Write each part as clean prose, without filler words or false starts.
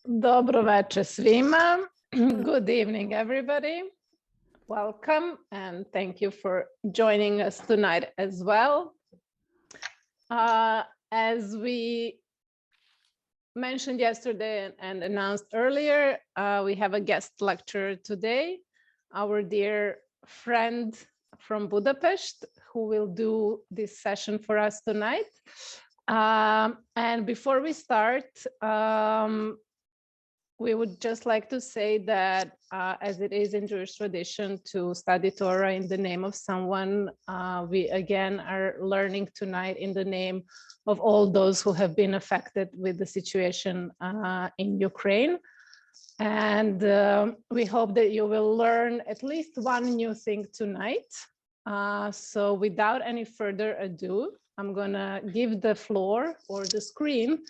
Dobro večer svima. Good evening, everybody. Welcome and thank you for joining us tonight as well. As we mentioned yesterday and announced earlier, we have a guest lecturer today, our dear friend from Budapest, who will do this session for us tonight. And before we start, we would just like to say that as it is in Jewish tradition to study Torah in the name of someone, we again are learning tonight in the name of all those who have been affected with the situation in Ukraine. And we hope that you will learn at least one new thing tonight. So without any further ado, I'm gonna give the floor or the screen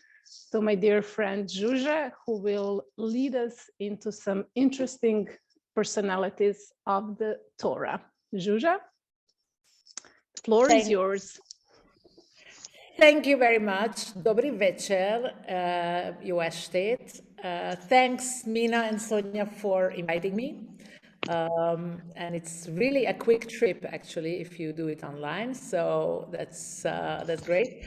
to my dear friend Žuža, who will lead us into some interesting personalities of the Torah. Žuža, the floor is yours. Thank you very much. Dobry večer, jó estét. Thanks, Mina and Sonia, for inviting me. And it's really a quick trip, actually, if you do it online. So that's great.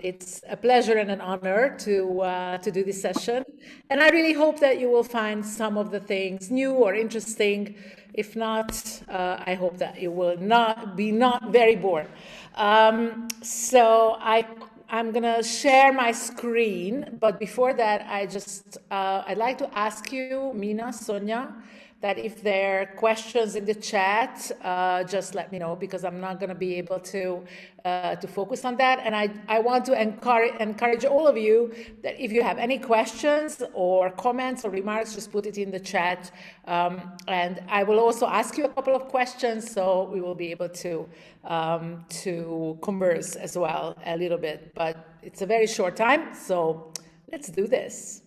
It's a pleasure and an honor to do this session. And I really hope that you will find some of the things new or interesting. If not, I hope that you will not be very bored. So I'm gonna share my screen, but before that, I'd like to ask you, Mina, Sonia, that if there are questions in the chat, just let me know, because I'm not going to be able to focus on that. And I want to encourage all of you that if you have any questions or comments or remarks, just put it in the chat. And I will also ask you a couple of questions, so we will be able to converse as well a little bit. But it's a very short time, so let's do this.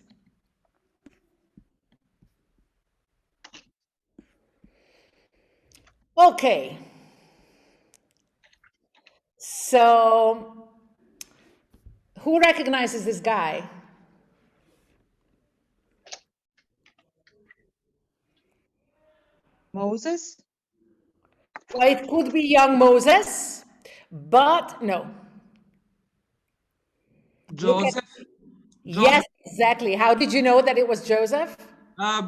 Okay, so who recognizes this guy? Moses? Well, it could be young Moses, but no. Joseph? Yes, exactly. How did you know that it was Joseph?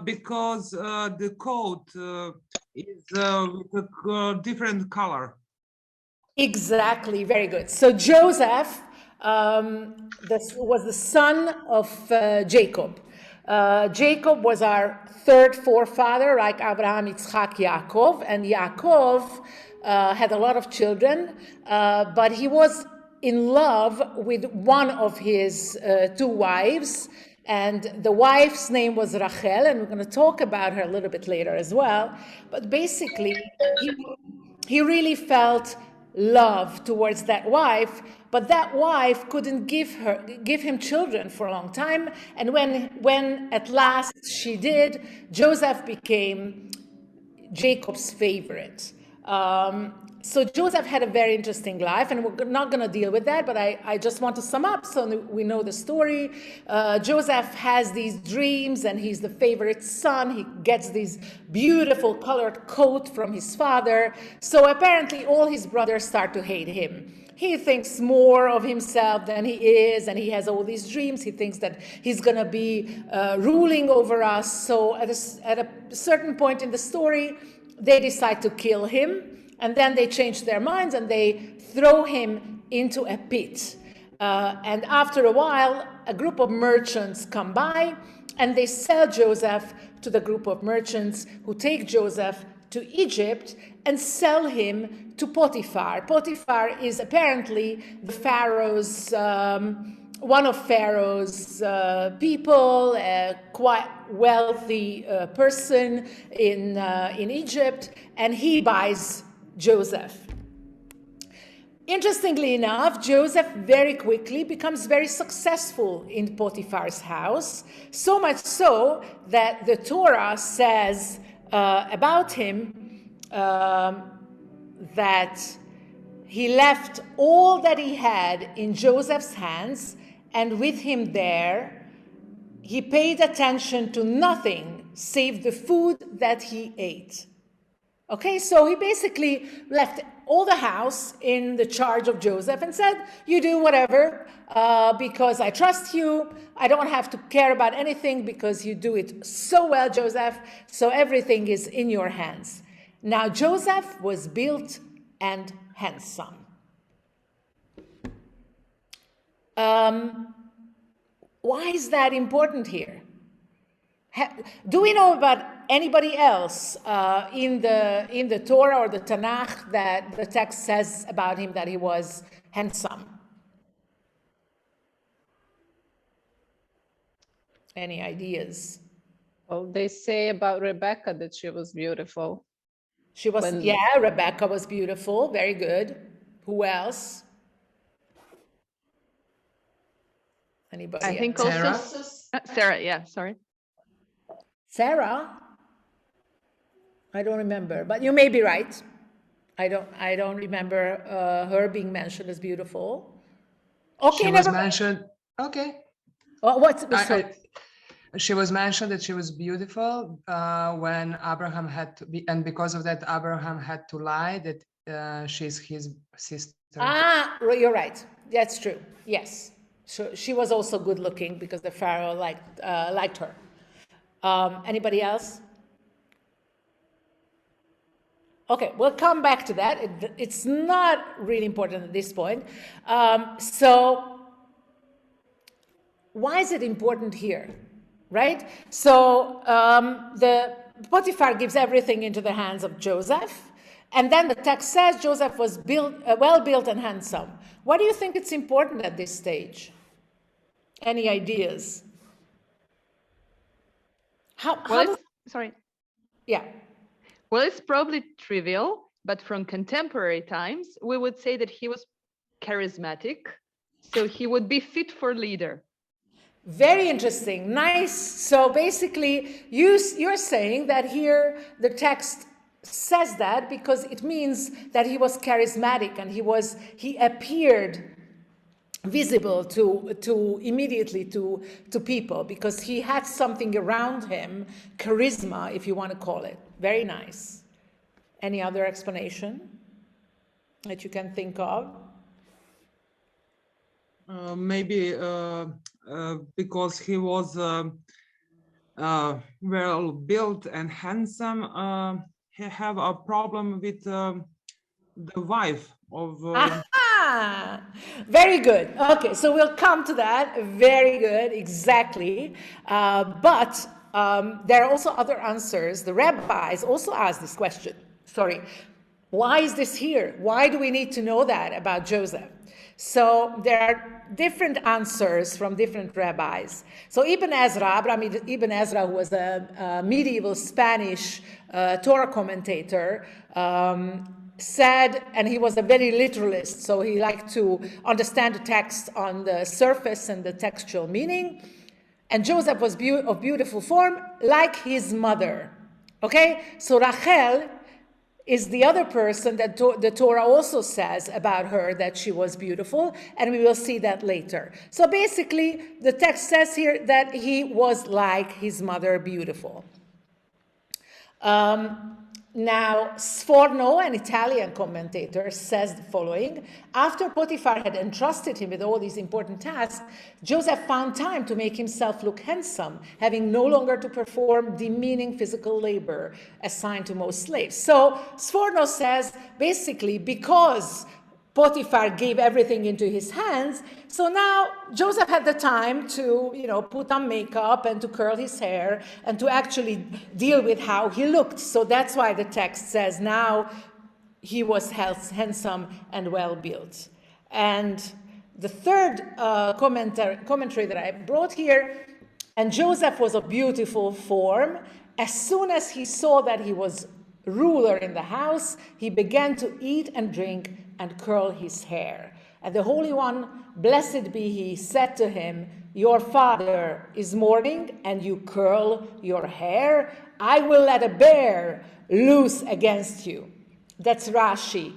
Because the coat is with a different color. Exactly, very good. So Joseph was the son of Jacob. Jacob was our third forefather, like Abraham, Yitzchak, Yaakov, and Yaakov had a lot of children, but he was in love with one of his two wives, and the wife's name was Rachel, and we're going to talk about her a little bit later as well. But basically, he really felt love towards that wife, but that wife couldn't give him children for a long time. And when at last she did, Joseph became Jacob's favorite. So Joseph had a very interesting life, and we're not going to deal with that, but I just want to sum up so we know the story. Joseph has these dreams, and he's the favorite son. He gets this beautiful colored coat from his father. So apparently all his brothers start to hate him. He thinks more of himself than he is, and he has all these dreams. He thinks that he's going to be ruling over us. So at a certain point in the story, they decide to kill him. And then they change their minds and they throw him into a pit. And after a while, a group of merchants come by and they sell Joseph to the group of merchants who take Joseph to Egypt and sell him to Potiphar. Potiphar is apparently the Pharaoh's, one of Pharaoh's people, a quite wealthy person in Egypt, and he buys Joseph. Interestingly enough, Joseph very quickly becomes very successful in Potiphar's house, so much so that the Torah says about him that he left all that he had in Joseph's hands, and with him there he paid attention to nothing save the food that he ate. Okay, so he basically left all the house in the charge of Joseph and said, you do whatever, because I trust you. I don't have to care about anything because you do it so well, Joseph. So everything is in your hands. Now, Joseph was built and handsome. Why is that important here? Do we know about anybody else in the Torah or the Tanakh that the text says about him that he was handsome? Any ideas? Well, they say about Rebecca that she was beautiful. She was, yeah, Rebecca was beautiful. Very good. Who else? Anybody? I think else? also Sarah. Yeah, sorry. Sarah? I don't remember, but you may be right. I don't remember her being mentioned as beautiful. Okay, she was mentioned. Okay. What's she was mentioned that she was beautiful when Abraham had to be, and because of that, Abraham had to lie that she's his sister. Ah, you're right. That's true. Yes. So she was also good looking because the Pharaoh liked her. Anybody else? Okay, we'll come back to that. It's not really important at this point. So why is it important here, right? So the Potiphar gives everything into the hands of Joseph, and then the text says Joseph was well built and handsome. Why do you think it's important at this stage? Any ideas? Sorry. Yeah. Well, it's probably trivial, but from contemporary times, we would say that he was charismatic, so he would be fit for leader. Very interesting. Nice. So basically, you're saying that here the text says that because it means that he was charismatic and he appeared visible immediately to people because he had something around him, charisma, if you want to call it. Very nice. Any other explanation that you can think of? Maybe because he was well built and handsome, he have a problem with the wife of. Very good. Okay, so we'll come to that. Very good, exactly. But there are also other answers. The rabbis also asked this question. Sorry, why is this here? Why do we need to know that about Joseph? So there are different answers from different rabbis. So Ibn Ezra, who was a medieval Spanish Torah commentator, said, and he was a very literalist, so he liked to understand the text on the surface and the textual meaning. And Joseph was of beautiful form, like his mother. Okay, so Rachel is the other person that the Torah also says about her that she was beautiful, and we will see that later. So basically, the text says here that he was like his mother, beautiful. Now, Sforno, an Italian commentator, says the following: after Potiphar had entrusted him with all these important tasks, Joseph found time to make himself look handsome, having no longer to perform demeaning physical labor assigned to most slaves. So Sforno says, basically, because Potiphar gave everything into his hands, so now Joseph had the time to, put on makeup and to curl his hair and to actually deal with how he looked. So that's why the text says now he was handsome and well built. And the third commentary that I brought here, and Joseph was of beautiful form. As soon as he saw that he was ruler in the house, he began to eat and drink and curl his hair. And the Holy One, blessed be he, said to him, your father is mourning, and you curl your hair. I will let a bear loose against you. That's Rashi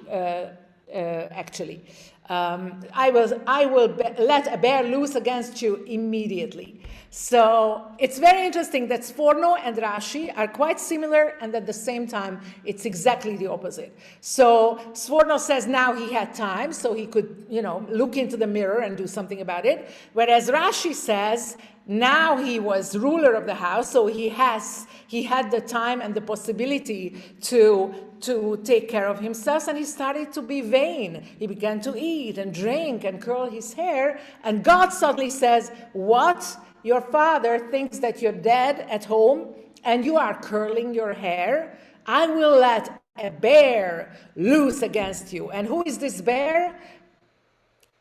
actually. I will let a bear loose against you immediately. So it's very interesting that Sforno and Rashi are quite similar, and at the same time, it's exactly the opposite. So Sforno says now he had time, so he could, look into the mirror and do something about it. Whereas Rashi says now he was ruler of the house, so he had the time and the possibility to take care of himself, and he started to be vain. He began to eat and drink and curl his hair, and God suddenly says, what? Your father thinks that you're dead at home and you are curling your hair? I will let a bear loose against you. And who is this bear?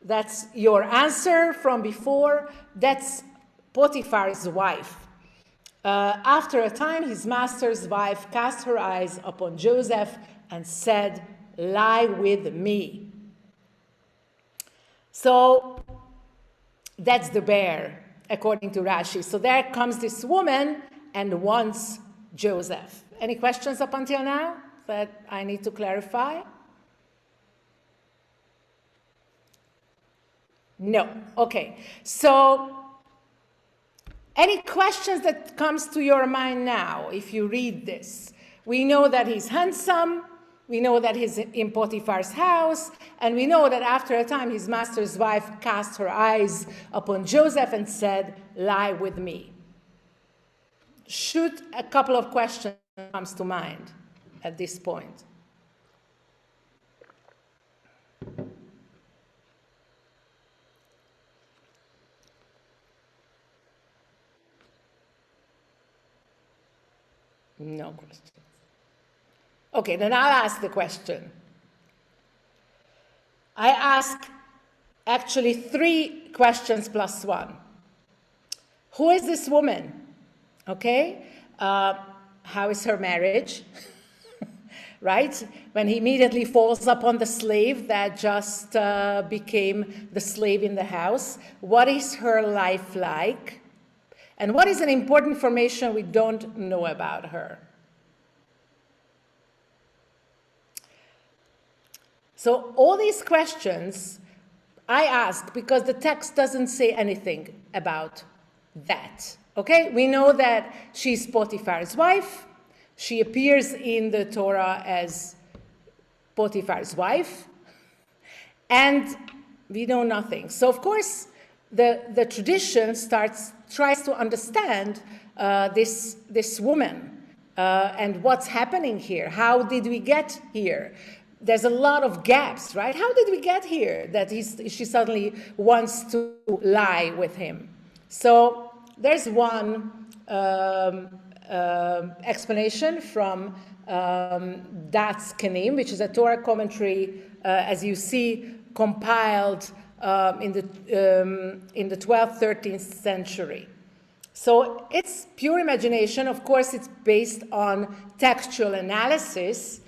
That's your answer from before. That's Potiphar's wife. After a time, his master's wife cast her eyes upon Joseph and said, lie with me. So that's the bear, according to Rashi. So there comes this woman and wants Joseph. Any questions up until now that I need to clarify? No. Okay. So any questions that comes to your mind now if you read this? We know that he's handsome. We know that he's in Potiphar's house, and we know that after a time his master's wife cast her eyes upon Joseph and said, lie with me. Should a couple of questions comes to mind at this point? No questions. Okay, then I'll ask the question. I ask actually 3 questions plus 1. Who is this woman? Okay, how is her marriage? Right? When he immediately falls upon the slave that just became the slave in the house. What is her life like? And what is an important information we don't know about her? So all these questions I ask because the text doesn't say anything about that. Okay, we know that she's Potiphar's wife. She appears in the Torah as Potiphar's wife, and we know nothing. So of course, the tradition tries to understand this woman and what's happening here. How did we get here? There's a lot of gaps, right? How did we get here that she suddenly wants to lie with him? So there's one explanation from Das Kenim, which is a Torah commentary, as you see, compiled in the 12th, 13th century. So it's pure imagination. Of course, it's based on textual analysis.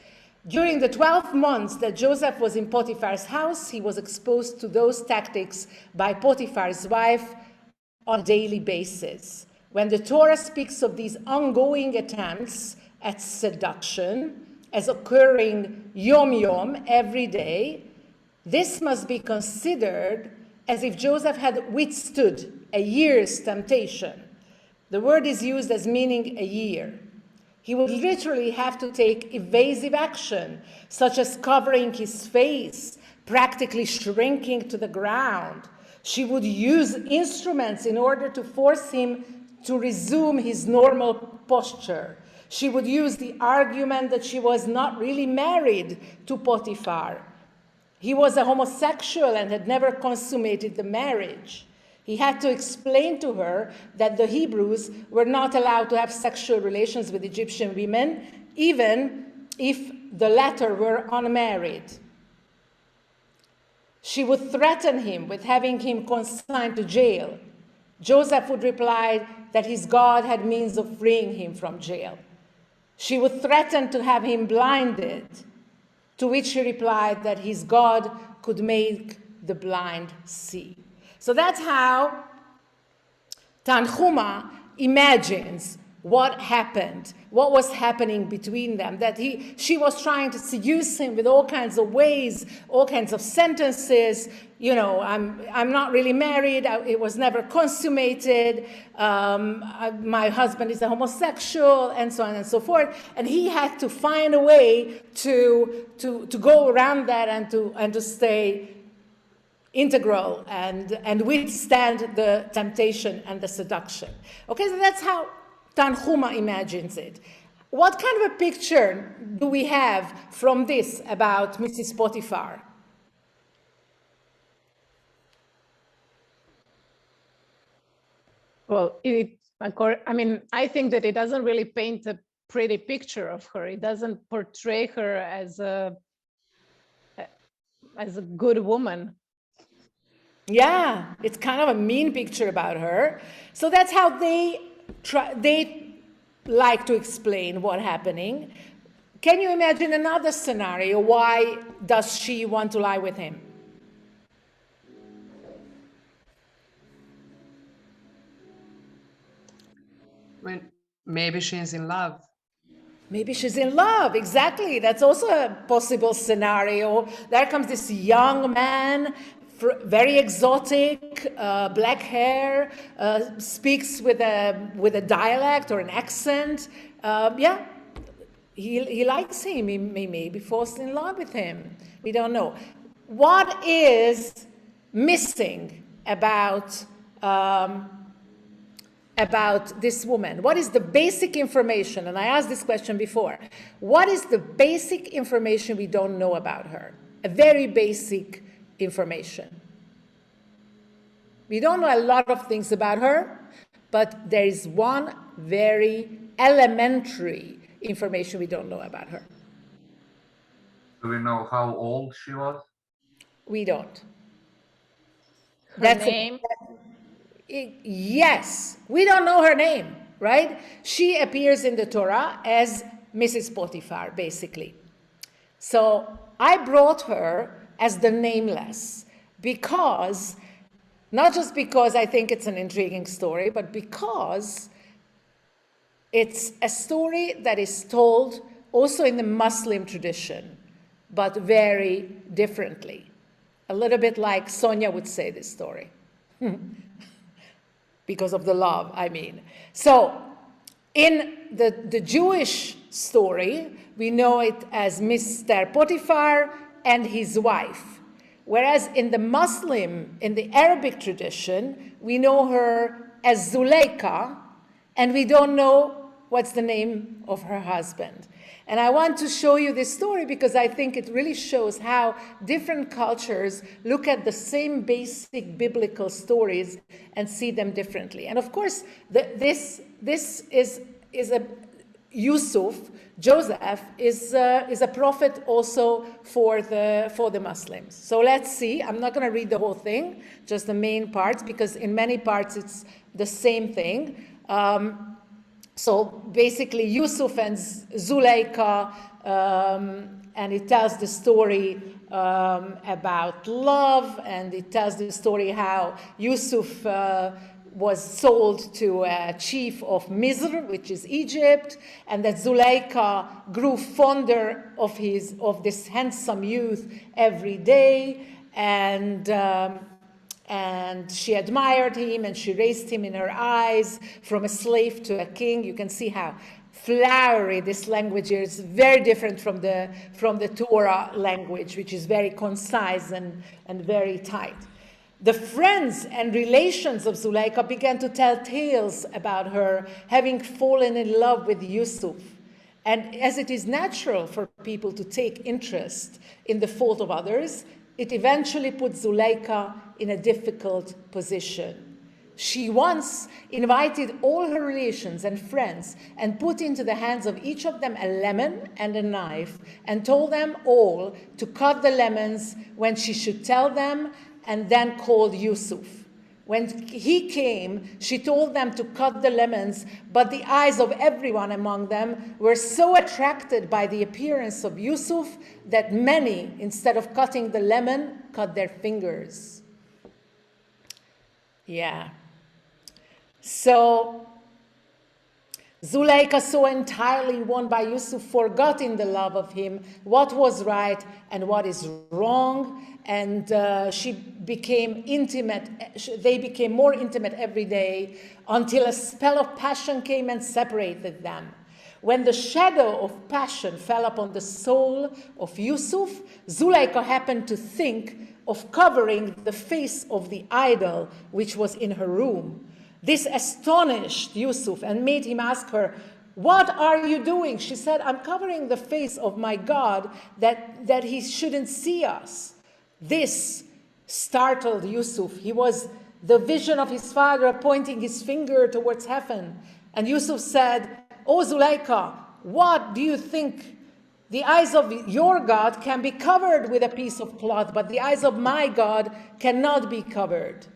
During the 12 months that Joseph was in Potiphar's house, he was exposed to those tactics by Potiphar's wife on a daily basis. When the Torah speaks of these ongoing attempts at seduction as occurring yom-yom, every day, this must be considered as if Joseph had withstood a year's temptation. The word is used as meaning a year. He would literally have to take evasive action, such as covering his face, practically shrinking to the ground. She would use instruments in order to force him to resume his normal posture. She would use the argument that she was not really married to Potiphar. He was a homosexual and had never consummated the marriage. He had to explain to her that the Hebrews were not allowed to have sexual relations with Egyptian women, even if the latter were unmarried. She would threaten him with having him consigned to jail. Joseph would reply that his God had means of freeing him from jail. She would threaten to have him blinded, to which he replied that his God could make the blind see. So that's how Tanhuma imagines what happened, what was happening between them, that she was trying to seduce him with all kinds of ways, all kinds of sentences. You know, I'm not really married, it was never consummated, my husband is a homosexual, and so on and so forth. And he had to find a way to go around that and to stay integral and withstand the temptation and the seduction. Okay, so that's how Tanhuma imagines it. What kind of a picture do we have from this about Mrs. Potiphar? Well, I mean, I think that it doesn't really paint a pretty picture of her. It doesn't portray her as a good woman. Yeah, it's kind of a mean picture about her. So that's how they like to explain what's happening. Can you imagine another scenario? Why does she want to lie with him? Maybe she's in love. Maybe she's in love, exactly. That's also a possible scenario. There comes this young man, very exotic, black hair, speaks with a dialect or an accent. Yeah, he likes him. He maybe falls in love with him. We don't know. What is missing about this woman? What is the basic information? And I asked this question before. What is the basic information we don't know about her? A very basic information. We don't know a lot of things about her, but there is one very elementary information we don't know about her. Do we know how old she was? We don't. Her name? Yes, we don't know her name, right? She appears in the Torah as Mrs. Potiphar, basically. So I brought her as the Nameless because, not just because I think it's an intriguing story, but because it's a story that is told also in the Muslim tradition, but very differently. A little bit like Sonia would say this story. Because of the love, I mean. So in the Jewish story, we know it as Mr. Potiphar and his wife. Whereas in the Arabic tradition, we know her as Zuleika, and we don't know what's the name of her husband. And I want to show you this story because I think it really shows how different cultures look at the same basic biblical stories and see them differently. And of course, this is a Yusuf, Joseph is a prophet also for the Muslims. So let's see. I'm not going to read the whole thing, just the main parts, because in many parts it's the same thing. So basically, Yusuf and Zuleika, and it tells the story about love, and it tells the story how Yusuf was sold to a chief of Misr, which is Egypt, and that Zuleika grew fonder of this handsome youth every day, and she admired him, and she raised him in her eyes from a slave to a king. You can see how flowery this language is, very different from the Torah language, which is very concise and very tight. The friends and relations of Zuleika began to tell tales about her having fallen in love with Yusuf. And as it is natural for people to take interest in the fault of others, it eventually put Zuleika in a difficult position. She once invited all her relations and friends and put into the hands of each of them a lemon and a knife and told them all to cut the lemons when she should tell them, and then called Yusuf. When he came, she told them to cut the lemons, but the eyes of everyone among them were so attracted by the appearance of Yusuf that many, instead of cutting the lemon, cut their fingers. Yeah. So Zuleika, so entirely won by Yusuf, forgot in the love of him what was right and what is wrong, and she became intimate. They became more intimate every day until a spell of passion came and separated them. When the shadow of passion fell upon the soul of Yusuf, Zuleika happened to think of covering the face of the idol which was in her room. This astonished Yusuf and made him ask her, "What are you doing?" She said, "I'm covering the face of my God that he shouldn't see us." This startled Yusuf. He was the vision of his father pointing his finger towards heaven. And Yusuf said, "Oh, Zuleika, what do you think? The eyes of your God can be covered with a piece of cloth, but the eyes of my God cannot be covered."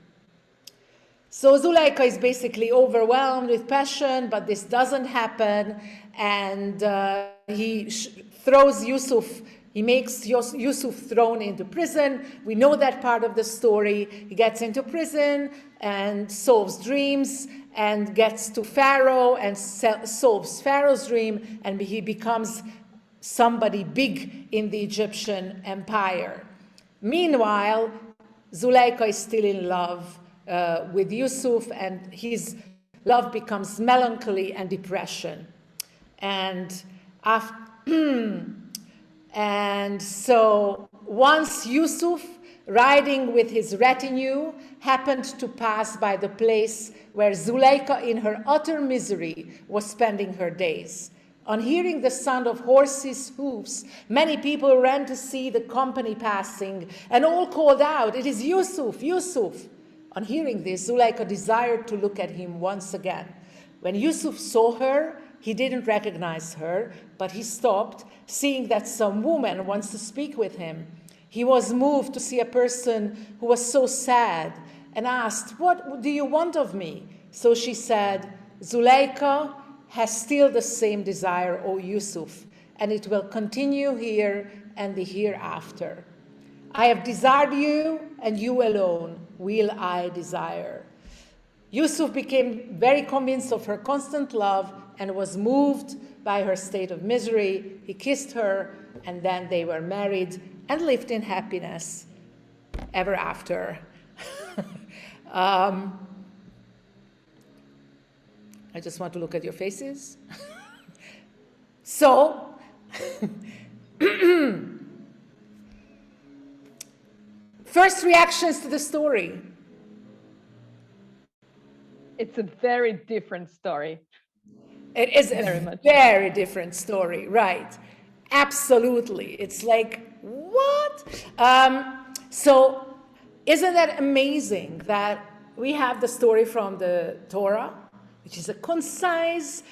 So Zuleika is basically overwhelmed with passion, but this doesn't happen. And he throws Yusuf, he makes Yusuf thrown into prison. We know that part of the story. He gets into prison and solves dreams and gets to Pharaoh and solves Pharaoh's dream, and he becomes somebody big in the Egyptian empire. Meanwhile, Zuleika is still in love with Yusuf, and his love becomes melancholy and depression. And so once Yusuf, riding with his retinue, happened to pass by the place where Zuleika, in her utter misery, was spending her days. On hearing the sound of horses' hoofs, many people ran to see the company passing, and all called out, "It is Yusuf, Yusuf." On hearing this, Zuleika desired to look at him once again. When Yusuf saw her, he didn't recognize her, but he stopped, seeing that some woman wants to speak with him. He was moved to see a person who was so sad and asked, "What do you want of me?" So she said, "Zuleika has still the same desire, O Yusuf, and it will continue here and the hereafter. I have desired you, and you alone will I desire." Yusuf became very convinced of her constant love and was moved by her state of misery. He kissed her, and then they were married and lived in happiness ever after. I just want to look at your faces. So, first reactions to the story. It's a very different story. It is a very different story, right? Absolutely. It's like, what? So isn't that amazing that we have the story from the Torah, which is a concise,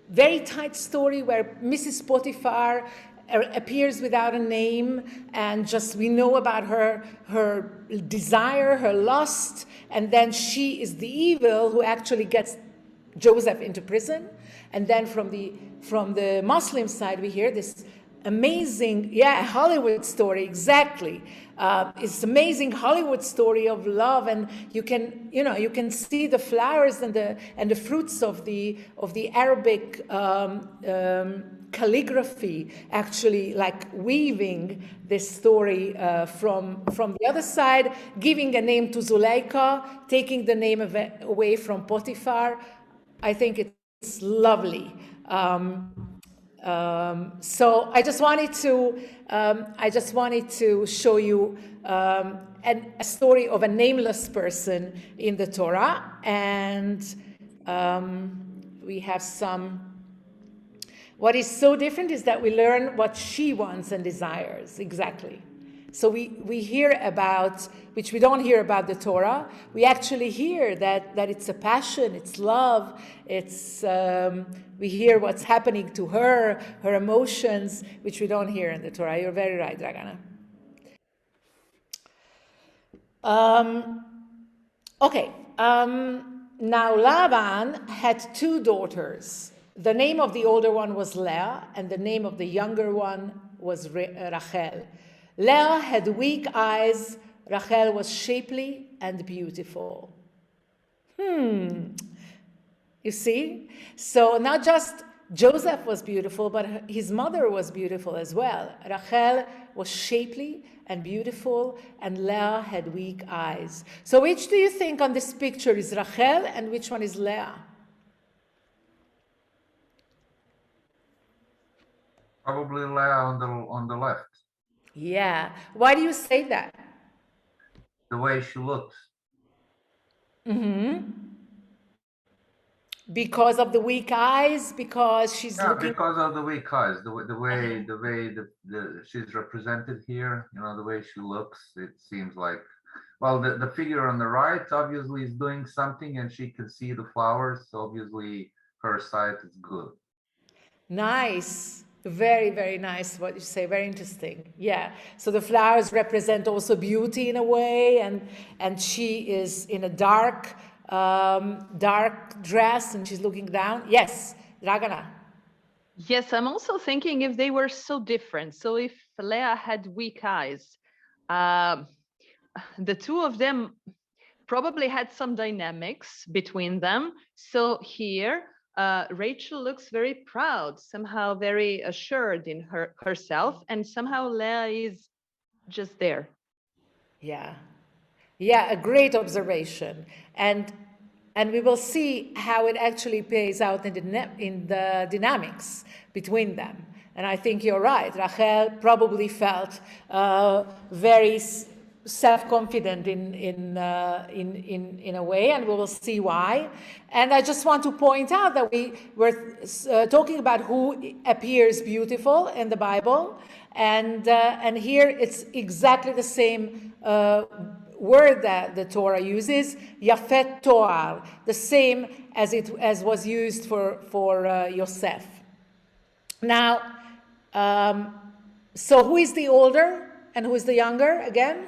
very tight story where Mrs. Potiphar appears without a name, and just we know about her desire, her lust, and then she is the evil who actually gets Joseph into prison. And then from the Muslim side, we hear this amazing, Hollywood story, exactly. It's amazing Hollywood story of love, and you can see the flowers and the fruits of the Arabic calligraphy, actually like weaving this story from the other side, giving a name to Zuleika, taking the name away from Potiphar. I think it's lovely. So I just wanted to show you a story of a nameless person in the Torah, and we have some. What is so different is that we learn what she wants and desires exactly. So we hear about, which we don't hear about the Torah, we actually hear that it's a passion, it's love, it's we hear what's happening to her emotions, which we don't hear in the Torah. You're very right, Dragana. Okay, now Laban had two daughters. The name of the older one was Leah, and the name of the younger one was Rachel. Leah had weak eyes, Rachel was shapely and beautiful. You You see? So not just Joseph was beautiful, but his mother was beautiful as well. Rachel was shapely and beautiful, and Leah had weak eyes. So which do you think on this picture is Rachel and which one is Leah? Probably Leah on the left. Yeah. Why do you say that? The way she looks. Because of the weak eyes? Because she's Yeah, looking... because of the weak eyes, the way she's represented here, you know, the way she looks, it seems like, well, the figure on the right obviously is doing something and she can see the flowers, so obviously her sight is good. Nice. Very, very nice what you say. Very interesting. Yeah. So the flowers represent also beauty in a way, and she is in a dark dress and she's looking down. Yes, Dragana. Yes, I'm also thinking if they were so different. So if Leah had weak eyes, the two of them probably had some dynamics between them. So here, Rachel looks very proud, somehow very assured in herself, and somehow Leah is just there. Yeah. Yeah, a great observation. And we will see how it actually plays out in the dynamics between them. And I think you're right. Rachel probably felt very self-confident in a way, and we will see why. And I just want to point out that we were talking about who appears beautiful in the Bible, and here it's exactly the same word that the Torah uses, Yafet Toar, the same as was used for Yosef. Now, so who is the older and who is the younger again?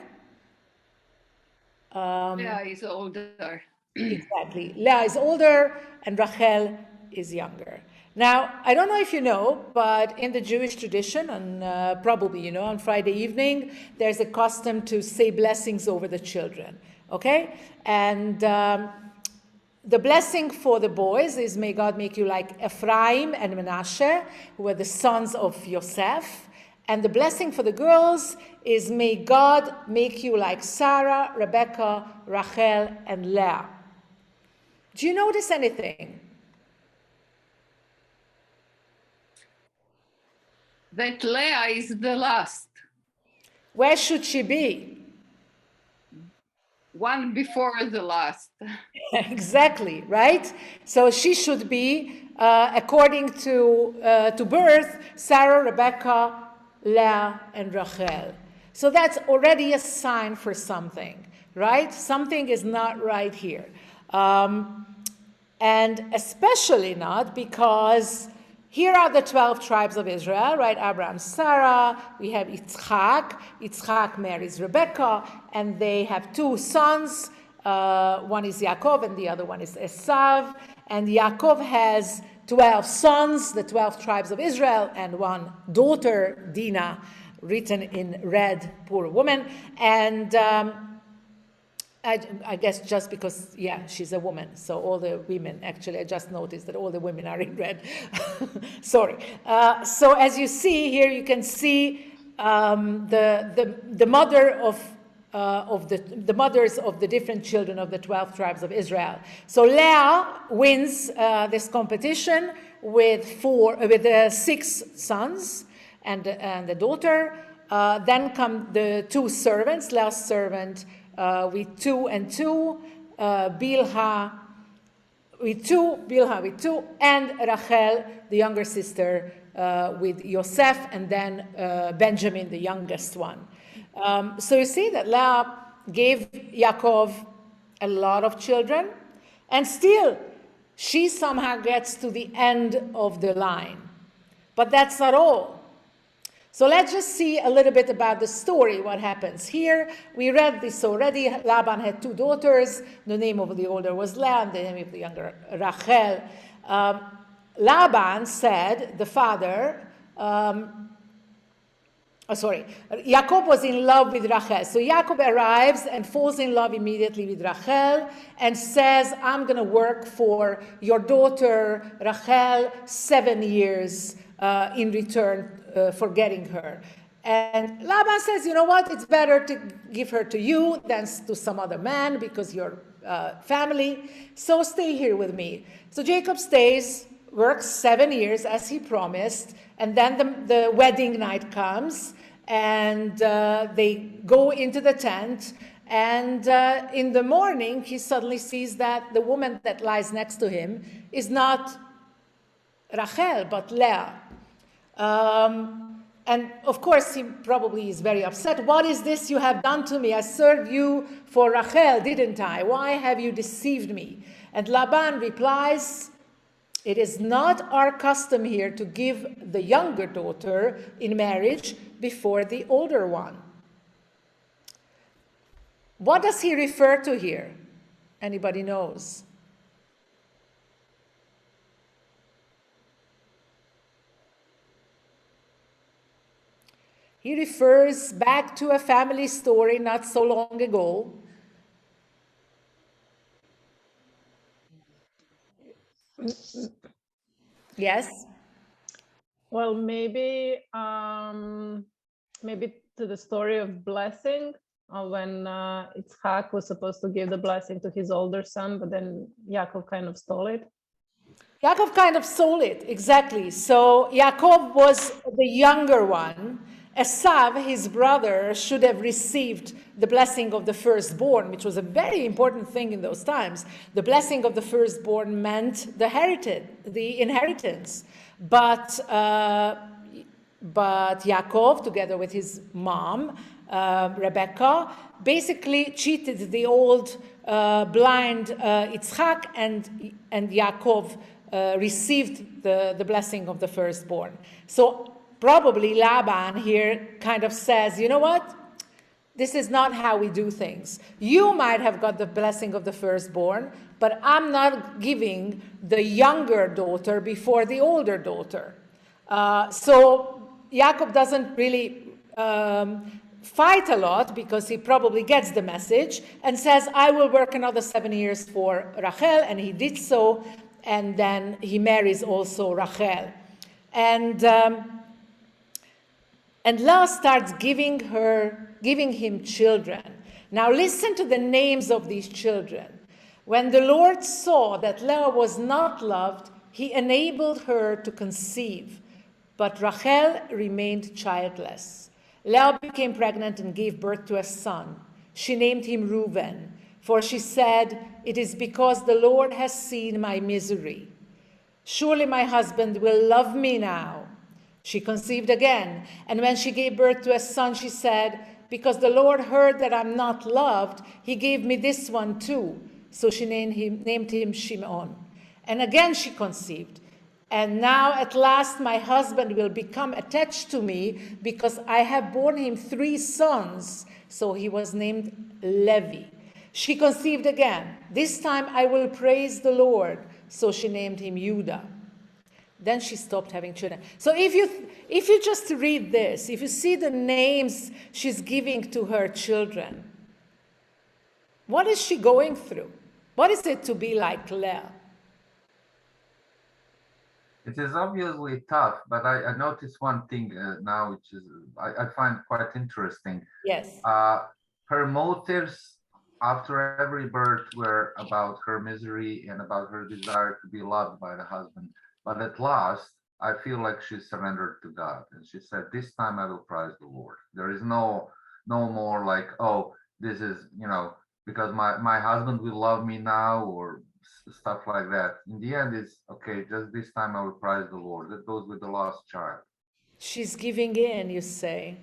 Leah is older. Exactly. Leah is older and Rachel is younger. Now, I don't know if you know, but in the Jewish tradition, and probably you know, on Friday evening, there's a custom to say blessings over the children, okay? And the blessing for the boys is, may God make you like Ephraim and Menashe, who were the sons of Yosef. And the blessing for the girls is, may God make you like Sarah, Rebecca, Rachel, and Leah. Do you notice anything? That Leah is the last. Where should she be? One before the last. Exactly, right? So she should be, according to birth, Sarah, Rebecca, Leah, and Rachel. So that's already a sign for something, right? Something is not right here. And especially not because here are the 12 tribes of Israel, right? Abraham, Sarah, we have Yitzchak. Yitzchak marries Rebecca, and they have two sons. One is Yaakov, and the other one is Esav. And Yaakov has 12 sons, the 12 tribes of Israel, and one daughter, Dinah, written in red, poor woman. And I guess just because, yeah, she's a woman. So all the women, actually, I just noticed that all the women are in red. Sorry. So as you see here, you can see the mother the mothers of the different children of the 12 tribes of Israel. So Leah wins this competition with 6 sons and the daughter. Then come the 2 servants, Leah's servant with 2 and 2, Bilhah with 2, and Rachel, the younger sister, with Yosef, and then Benjamin, the youngest one. So you see that Leah gave Yaakov a lot of children, and still she somehow gets to the end of the line. But that's not all. So let's just see a little bit about the story, what happens here. We read this already. Laban had 2 daughters. The name of the older was Leah, and the name of the younger, Rachel. Laban said, the father, Jacob was in love with Rachel. So Jacob arrives and falls in love immediately with Rachel and says, I'm going to work for your daughter Rachel 7 years in return for getting her. And Laban says, you know what, it's better to give her to you than to some other man because you're family. So stay here with me. So Jacob stays, works 7 years as he promised, and then the wedding night comes, and they go into the tent, and in the morning he suddenly sees that the woman that lies next to him is not Rachel but Leah. And of course he probably is very upset. What is this you have done to me? I served you for Rachel, didn't I? Why have you deceived me? And Laban replies, it is not our custom here to give the younger daughter in marriage before the older one. What does he refer to here? Anybody knows? He refers back to a family story not so long ago. Yes? Well, maybe maybe to the story of blessing, when Yitzhak was supposed to give the blessing to his older son, but then Yaakov kind of stole it. Yaakov kind of stole it, exactly. So Yaakov was the younger one. Esav, his brother, should have received the blessing of the firstborn, which was a very important thing in those times. The blessing of the firstborn meant the inheritance. But Yaakov, together with his mom, Rebecca, basically cheated the old blind Yitzhak, and Yaakov received the blessing of the firstborn. So probably Laban here kind of says, you know what? This is not how we do things. You might have got the blessing of the firstborn, but I'm not giving the younger daughter before the older daughter. So Yaakov doesn't really fight a lot because he probably gets the message and says, I will work another 7 years for Rachel, and he did so, and then he marries also Rachel. And Leah starts giving him children. Now listen to the names of these children. When the Lord saw that Leah was not loved, he enabled her to conceive, but Rachel remained childless. Leah became pregnant and gave birth to a son. She named him Reuben, for she said, it is because the Lord has seen my misery. Surely my husband will love me now. She conceived again, and when she gave birth to a son, she said, because the Lord heard that I'm not loved, he gave me this one too. So she named him Shimon. And again she conceived. And now at last my husband will become attached to me because I have borne him 3 sons. So he was named Levi. She conceived again. This time I will praise the Lord. So she named him Yuda. Then she stopped having children. So if you just read this, if you see the names she's giving to her children, what is she going through? What is it to be like Leah? It is obviously tough, but I noticed one thing now, which is I find quite interesting. Yes. Her motives after every birth were about her misery and about her desire to be loved by the husband. But at last, I feel like she surrendered to God. And she said, this time I will praise the Lord. There is no more like, oh, this is, because my husband will love me now, or stuff like that. In the end, it's, okay, just this time I will praise the Lord. That goes with the lost child. She's giving in, you say,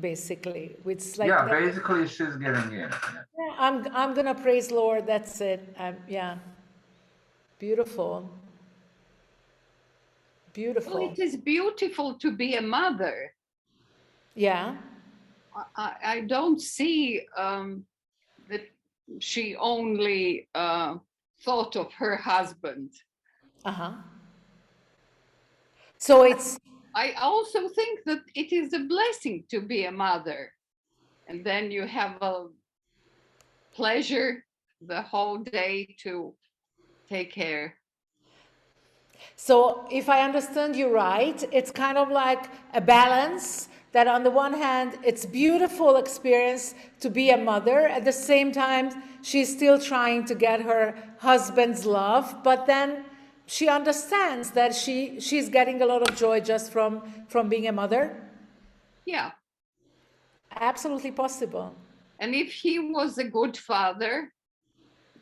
basically. It's like basically she's giving in. Yeah, I'm going to praise Lord. That's it. Yeah. Beautiful. Beautiful. Well, it is beautiful to be a mother. Yeah. I don't see that she only thought of her husband. Uh-huh. So it's I also think that it is a blessing to be a mother. And then you have a pleasure the whole day to take care. So if I understand you right, it's kind of like a balance that on the one hand, it's beautiful experience to be a mother. At the same time, she's still trying to get her husband's love, but then she understands that she's getting a lot of joy just from being a mother. Yeah. Absolutely possible. And if he was a good father,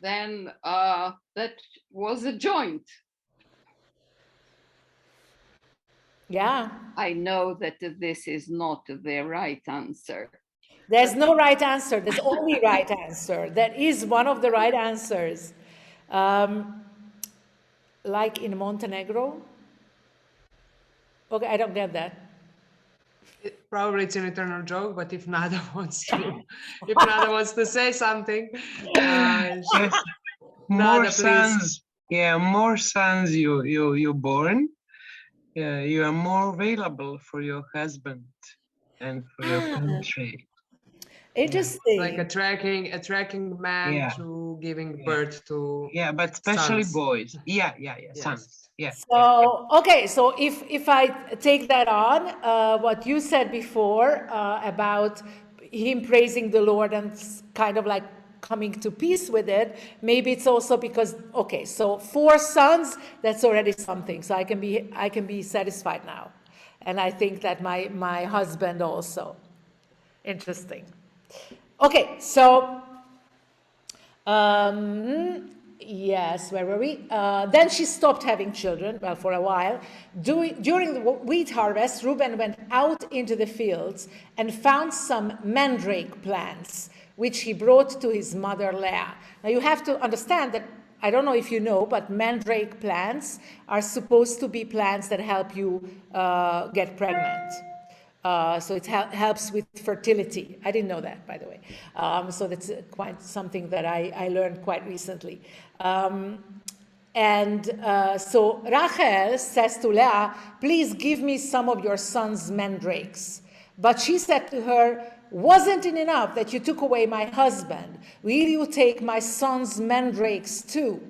then that was a joint. Yeah. I know that this is not the right answer. There's no right answer. There's only right answer. That is one of the right answers. Like in Montenegro. Okay, I don't get that. Probably it's an eternal joke, but if Nada wants to say something, more Nada, sons, yeah, more sons you born, you are more available for your husband and for your country. Interesting. Like attracting man to giving birth to. Yeah, but especially sons. boys. Yeah, Yes. sons. Yeah. So okay, so if I take that on, what you said before about him praising the Lord and kind of like coming to peace with it, maybe it's also because, okay, so 4 sons, that's already something. So I can be satisfied now, and I think that my husband also. Interesting. Okay, so yes, where were we? Then she stopped having children, well, for a while. During the wheat harvest, Reuben went out into the fields and found some mandrake plants, which he brought to his mother Leah. Now you have to understand that, I don't know if you know, but mandrake plants are supposed to be plants that help you get pregnant. So it helps with fertility. I didn't know that, by the way. So that's quite something that I learned quite recently. So Rachel says to Leah, please give me some of your son's mandrakes. But she said to her, wasn't it enough that you took away my husband? Will you take my son's mandrakes too?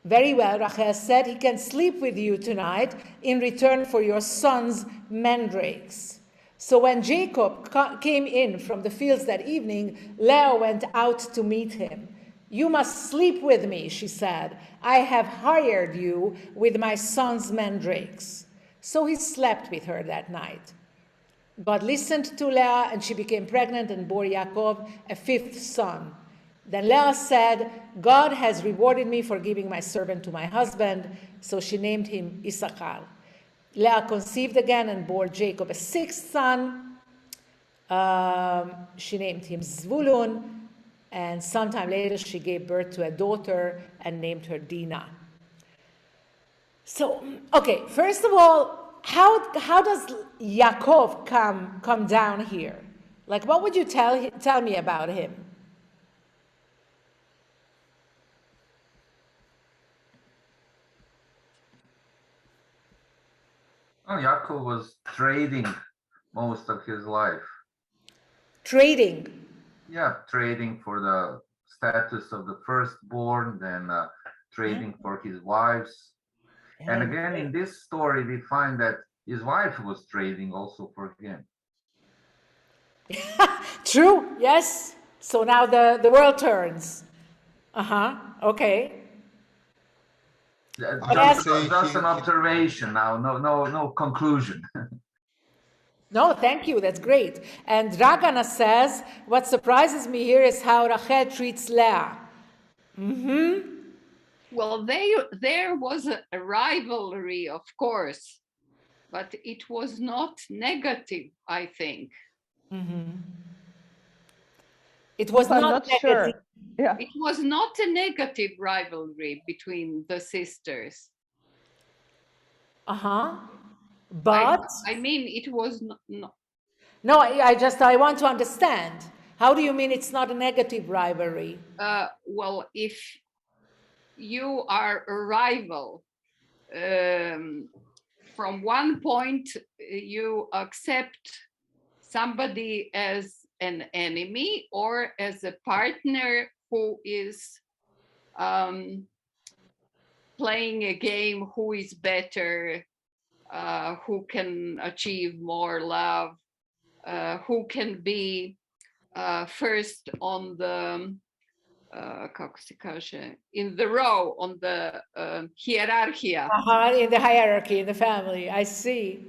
Very well, Rachel said, he can sleep with you tonight in return for your son's mandrakes. So when Jacob came in from the fields that evening, Leah went out to meet him. You must sleep with me, she said. I have hired you with my son's mandrakes. So he slept with her that night. God listened to Leah, and she became pregnant and bore Yaakov a 5th son. Then Leah said, God has rewarded me for giving my servant to my husband. So she named him Issachar. Leah conceived again and bore Jacob a 6th son. She named him Zvulun. And sometime later she gave birth to a daughter and named her Dinah. So, okay, first of all, how does Yaakov come down here? Like, what would you tell me about him? Well, Yaakov was trading most of his life. Trading? Yeah, trading for the status of the firstborn, then trading for his wives. And again, in this story, we find that his wife was trading also for him. True, yes. So now the world turns. Okay. Just an observation now, no conclusion. No, thank you, that's great. And Dragana says, what surprises me here is how Rachel treats Leah. Well, there was a rivalry, of course, but it was not negative, I think. It was not negative. Sure. Yeah. It was not a negative rivalry between the sisters. But I mean, it was not. No, I want to understand. How do you mean it's not a negative rivalry? Well, if you are a rival, from one point you accept somebody as an enemy or as a partner who is playing a game, who is better, who can achieve more love, who can be first on the kako se kaže, in the row, on the hierarchy. In the hierarchy, in the family. I see.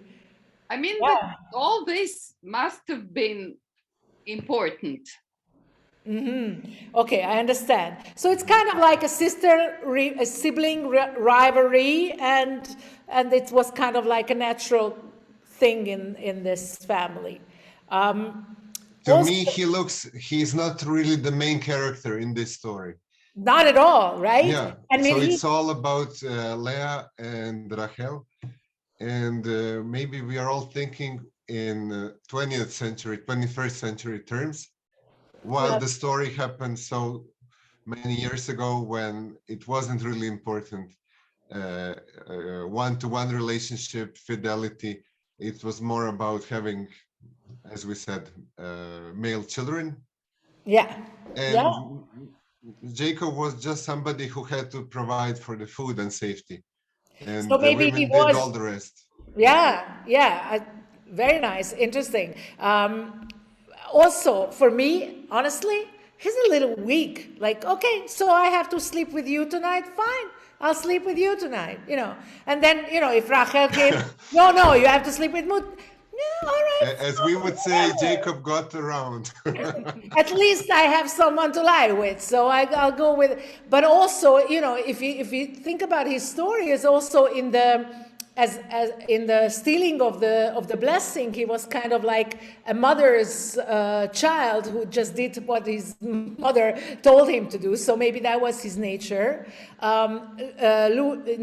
I mean, that all this must have been important. Okay, I understand. So it's kind of like a sibling rivalry, and it was kind of like a natural thing in this family. To me, he's not really the main character in this story. Not at all, right? Yeah. I mean, so it's all about Leah and Rachel. And maybe we are all thinking in 20th century, 21st century terms, while the story happened so many years ago when it wasn't really important. One-to-one relationship, fidelity. It was more about having, as we said, male children. Yeah. And Jacob was just somebody who had to provide for the food and safety. And so maybe the women did all the rest. Yeah. Very nice, interesting. Also, for me, honestly, he's a little weak. Like, okay, so I have to sleep with you tonight. Fine, I'll sleep with you tonight. And then if Rachel came, no, you have to sleep with Mut. No, all right. As we would say, Jacob got around. At least I have someone to lie with, so I'll go with. But also, if you think about his story, is also in the as in the stealing of the blessing, he was kind of like a mother's child who just did what his mother told him to do. So maybe that was his nature.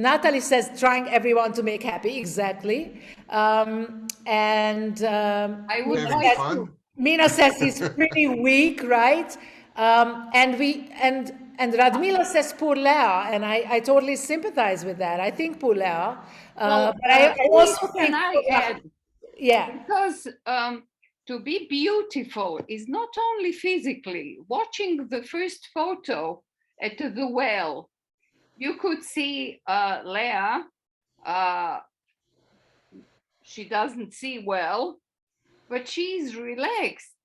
Natalie says, trying everyone to make happy. Exactly. I would like to. Mina says he's pretty weak, right? And Radmila says poor Leah, and I totally sympathize with that. I think poor Leah. But I also think, can I add? Yeah. Because to be beautiful is not only physically. Watching the first photo at the well, you could see Leah. She doesn't see well, but she's relaxed.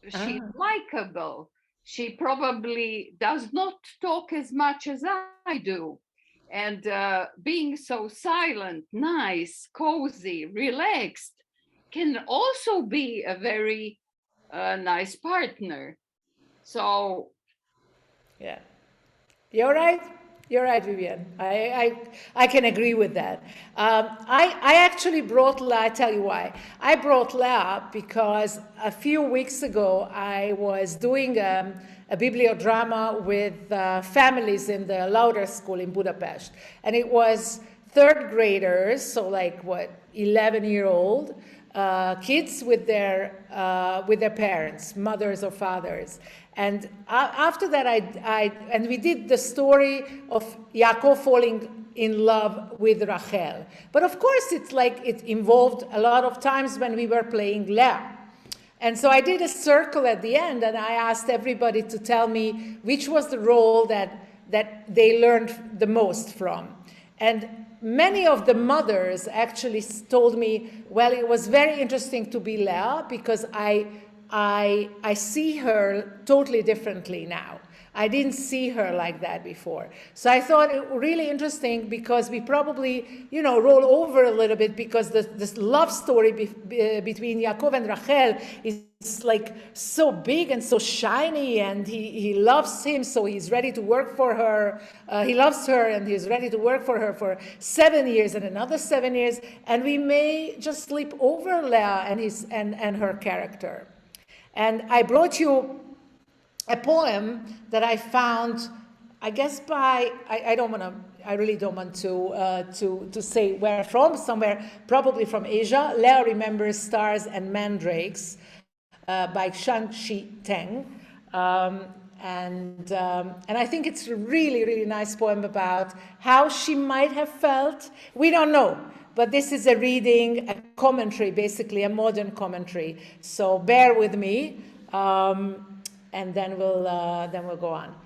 She's likable. She probably does not talk as much as I do. And being so silent, nice, cozy, relaxed can also be a very nice partner. So. Yeah. You're right. You're right, Vivian. I can agree with that. I actually brought Leah. I tell you why. I brought Leah because a few weeks ago I was doing a bibliodrama with families in the Lauder School in Budapest, and it was third graders, so like 11-year-old kids with their parents, mothers or fathers. And after that, and we did the story of Yaakov falling in love with Rachel. But of course, it's like it involved a lot of times when we were playing Leah. And so I did a circle at the end, and I asked everybody to tell me which was the role that they learned the most from. And many of the mothers actually told me, well, it was very interesting to be Leah because I see her totally differently now. I didn't see her like that before. So I thought it really interesting because we probably, roll over a little bit because this love story between Yaakov and Rachel is like so big and so shiny, and he loves him, so he's ready to work for her. He loves her, and he's ready to work for her for 7 years and another 7 years, and we may just slip over Leah and her character. And I brought you a poem that I found, I guess I really don't want to say where from, somewhere probably from Asia. Leah Remembers Stars and Mandrakes by Shang-Chi Teng. And I think it's a really, really nice poem about how she might have felt. We don't know, but this is a reading, a commentary, basically a modern commentary. So bear with me, and then we'll go on.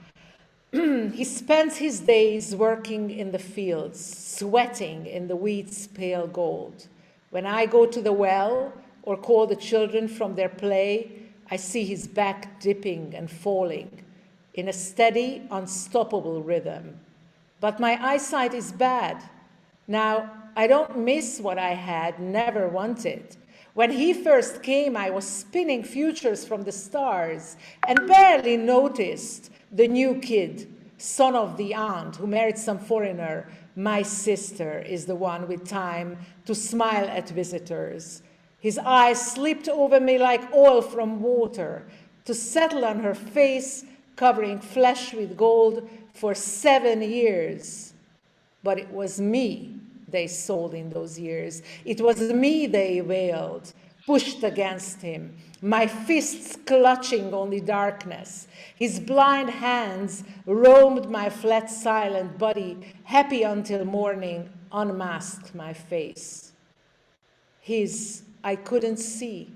He spends his days working in the fields, sweating in the wheat's pale gold. When I go to the well or call the children from their play, I see his back dipping and falling in a steady, unstoppable rhythm. But my eyesight is bad. Now, I don't miss what I had never wanted. When he first came, I was spinning futures from the stars and barely noticed the new kid, son of the aunt who married some foreigner. My sister is the one with time to smile at visitors. His eyes slipped over me like oil from water to settle on her face, covering flesh with gold for 7 years. But it was me they sold in those years. It was me they veiled, pushed against him, my fists clutching only darkness. His blind hands roamed my flat, silent body, happy until morning unmasked my face. His I couldn't see.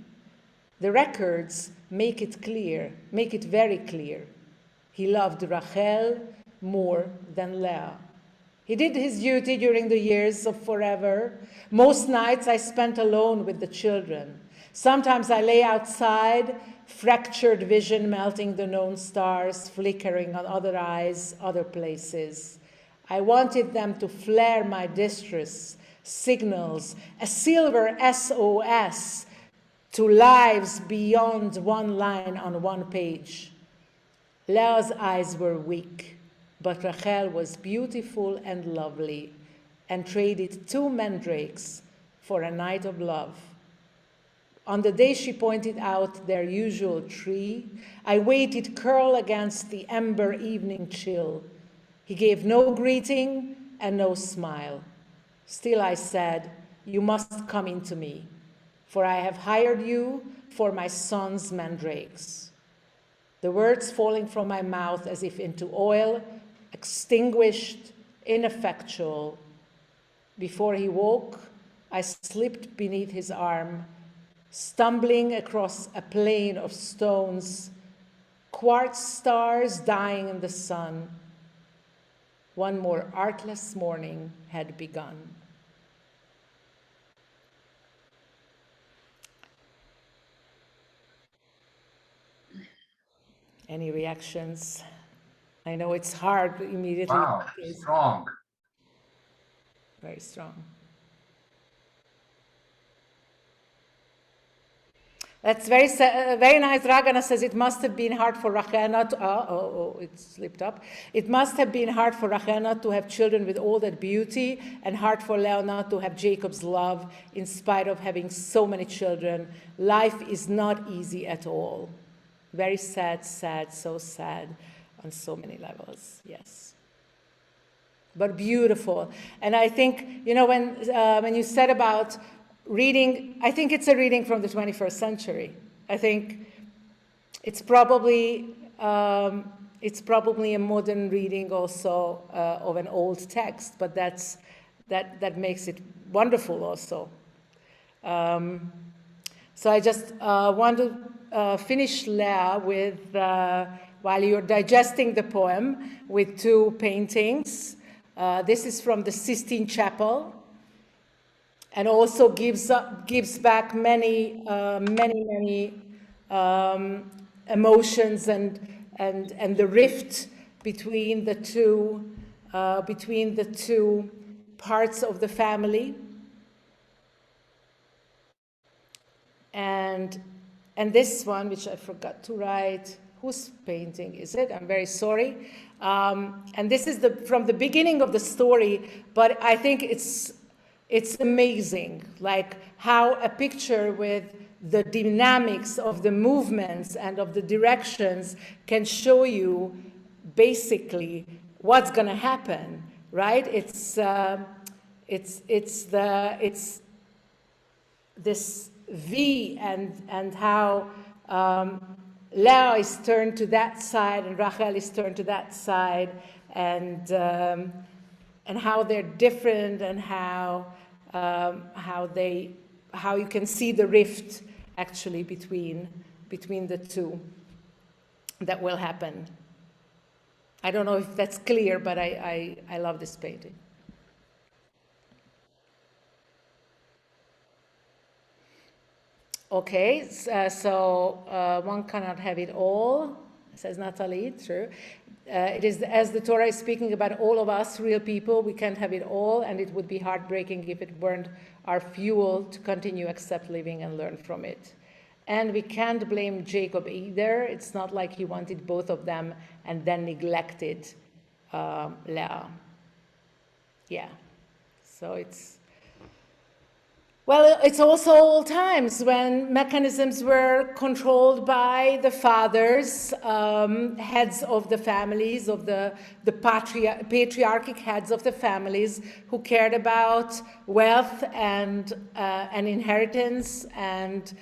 The records make it clear, make it very clear. He loved Rachel more than Leah. He did his duty during the years of forever. Most nights I spent alone with the children. Sometimes I lay outside, fractured vision melting the known stars, flickering on other eyes, other places. I wanted them to flare my distress signals, a silver SOS to lives beyond one line on one page. Leah's eyes were weak, but Rachel was beautiful and lovely, and traded 2 mandrakes for a night of love. On the day she pointed out their usual tree, I waited curled against the ember evening chill. He gave no greeting and no smile. Still I said, "You must come into me, for I have hired you for my son's mandrakes." The words falling from my mouth as if into oil, extinguished, ineffectual. Before he woke, I slipped beneath his arm, stumbling across a plain of stones, quartz stars dying in the sun. One more artless morning had begun. Any reactions? I know it's hard immediately. Wow, strong. Very strong. That's very nice. Ragana says it must have been hard for Rachel not to, it slipped up. It must have been hard for Rachel not to have children with all that beauty, and hard for Leah not to have Jacob's love in spite of having so many children. Life is not easy at all. Very sad, so sad on so many levels, yes. But beautiful. And I think, you know, when you said about reading, I think it's a reading from the 21st century. I think it's probably a modern reading also of an old text, but that makes it wonderful also. So I just want to finish Leah with, while you're digesting the poem, with 2 paintings. This is from the Sistine Chapel, and also gives back many emotions and the rift between the two parts of the family. And this one, which I forgot to write, whose painting is it? I'm very sorry. And this is from the beginning of the story, but I think it's amazing, like how a picture with the dynamics of the movements and of the directions can show you basically what's going to happen, right? It's this V and how Leah is turned to that side and Rachel is turned to that side, and how they're different, and how how you can see the rift actually between the two that will happen. I don't know if that's clear, but I love this painting. Okay, so one cannot have it all, says Natalie, true. It is as the Torah is speaking about all of us, real people, we can't have it all, and it would be heartbreaking if it weren't our fuel to continue accept living and learn from it. And we can't blame Jacob either. It's not like he wanted both of them and then neglected Leah. Yeah, so it's also old times when mechanisms were controlled by the fathers, heads of the families, of the patriarchic heads of the families who cared about wealth and inheritance and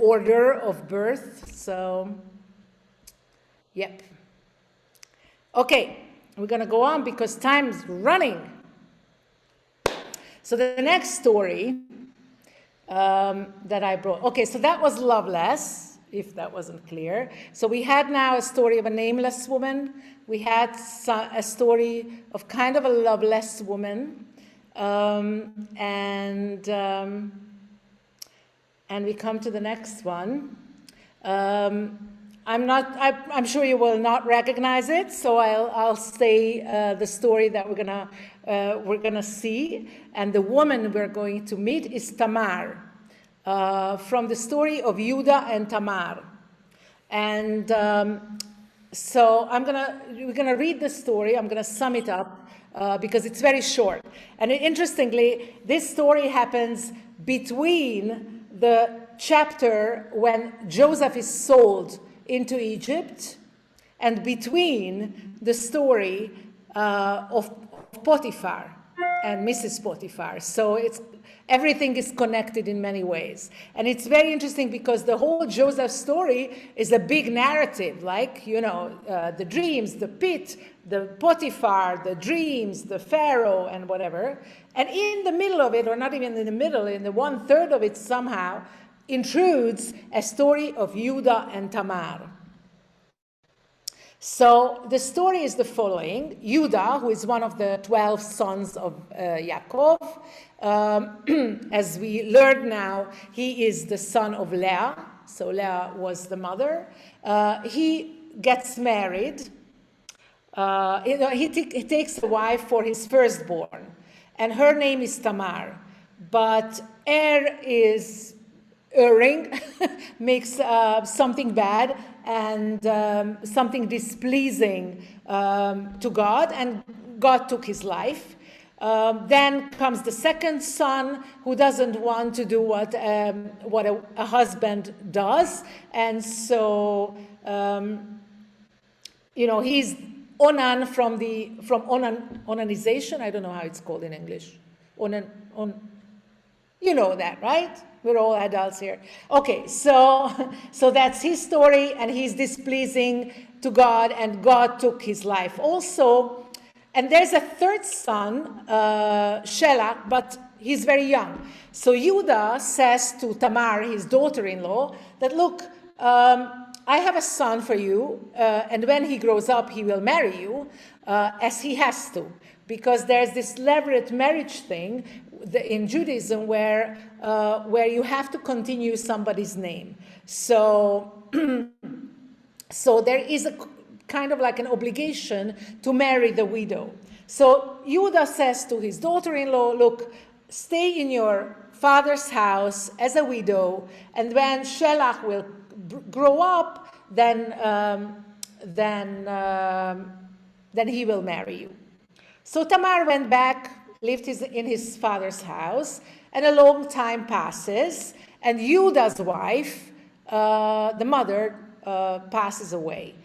order of birth. So, yep. Okay, we're going to go on because time's running. So the next story that I brought. Okay, so that was loveless, if that wasn't clear. So we had now a story of a nameless woman. We had a story of kind of a loveless woman. And we come to the next one. I'm sure you will not recognize it, so I'll say the story that we're gonna see, and the woman we're going to meet is Tamar, from the story of Yuda and Tamar, and so we're gonna read the story. I'm gonna sum it up because it's very short, and interestingly, this story happens between the chapter when Joseph is sold into Egypt and between the story of Potiphar and Mrs. Potiphar. So everything is connected in many ways. And it's very interesting because the whole Joseph story is a big narrative, like, the dreams, the pit, the Potiphar, the dreams, the Pharaoh, and whatever. And in the middle of it, or not even in the middle, in the 1/3 of it somehow, intrudes a story of Yuda and Tamar. So the story is the following. Yuda, who is one of the 12 sons of Yaakov, as we learned now, he is the son of Leah. So Leah was the mother. He gets married. He takes a wife for his firstborn, and her name is Tamar. But erring makes something bad and something displeasing to God, and God took his life. Then comes the second son, who doesn't want to do what a husband does, and so he's Onan from onanization. I don't know how it's called in English. You know that, right? We're all adults here. Okay, so that's his story, and he's displeasing to God, and God took his life also. And there's a third son, Shelah, but he's very young. So Yuda says to Tamar, his daughter-in-law, that, look, I have a son for you, and when he grows up, he will marry you, as he has to. Because there's this levirate marriage thing in Judaism where you have to continue somebody's name. So, so there is a kind of like an obligation to marry the widow. So Yuda says to his daughter-in-law, look, stay in your father's house as a widow, and when Shelah will grow up, then he will marry you. So Tamar went back, lived in his father's house, and a long time passes, and Yuda's wife, the mother, passes away.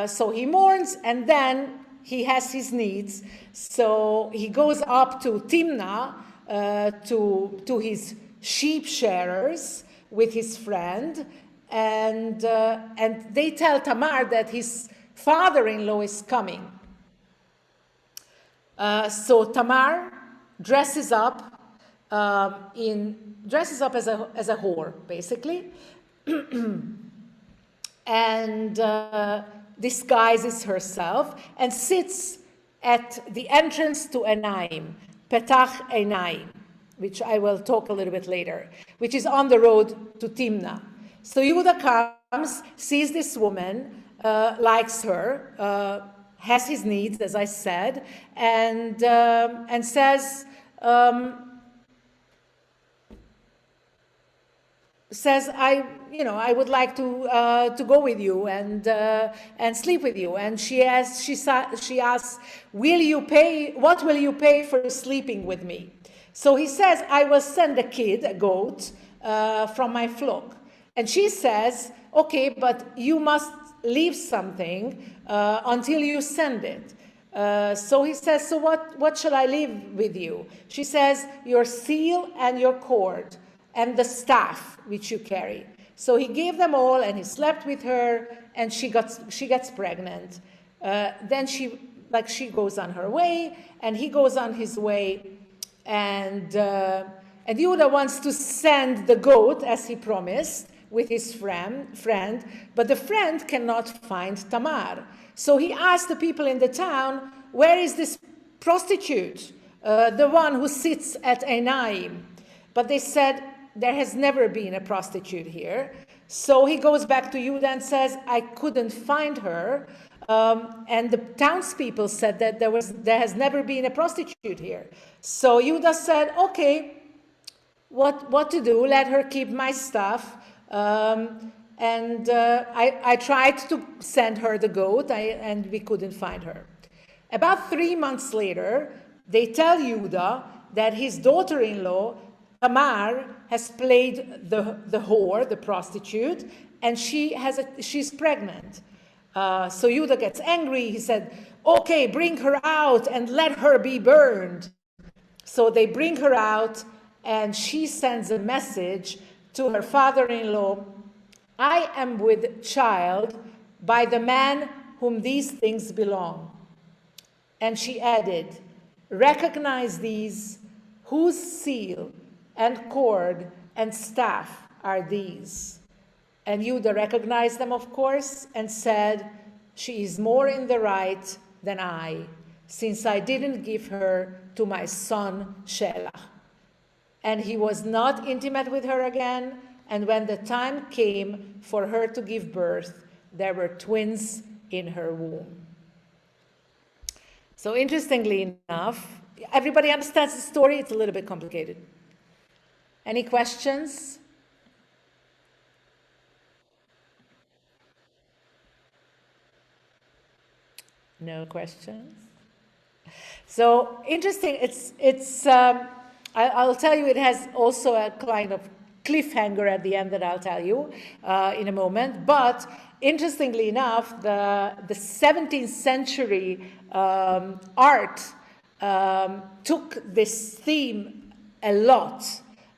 So he mourns, and then he has his needs. So he goes up to Timnah, to his sheep shearers with his friend, and they tell Tamar that his father-in-law is coming. So Tamar dresses up dresses up as a whore, basically, and disguises herself and sits at the entrance to Enaim, Petach Enaim, which I will talk a little bit later, which is on the road to Timnah. So Yehuda comes, sees this woman, likes her, has his needs, as I said, and says, I would like to go with you and sleep with you. And she asks, what will you pay for sleeping with me? So he says, I will send a goat, from my flock. And she says, okay, but you must leave something until you send it. So he says, so what shall I leave with you? She says, your seal and your cord and the staff which you carry. So he gave them all, and he slept with her, and she gets pregnant. Then she goes on her way, and he goes on his way, and Yehuda wants to send the goat as he promised with his friend, but the friend cannot find Tamar. So he asked the people in the town, where is this prostitute, the one who sits at Enaim? But they said, there has never been a prostitute here. So he goes back to Yehuda and says, I couldn't find her. And the townspeople said that there has never been a prostitute here. So Yehuda said, okay, what to do? Let her keep my stuff. And I tried to send her the goat, and we couldn't find her. About 3 months later, they tell Yehuda that his daughter-in-law, Tamar, has played the whore, the prostitute, and she's pregnant. So Yehuda gets angry. He said, okay, bring her out and let her be burned. So they bring her out, and she sends a message to her father-in-law, I am with child by the man whom these things belong. And she added, recognize these, whose seal and cord and staff are these? And Yehuda recognized them, of course, and said, she is more in the right than I, since I didn't give her to my son Shelah. And he was not intimate with her again, and when the time came for her to give birth, there were twins in her womb. So interestingly enough, everybody understands the story? It's a little bit complicated. Any questions? No questions? So interesting, I'll tell you, it has also a kind of cliffhanger at the end that I'll tell you in a moment. But interestingly enough, the 17th century art took this theme a lot.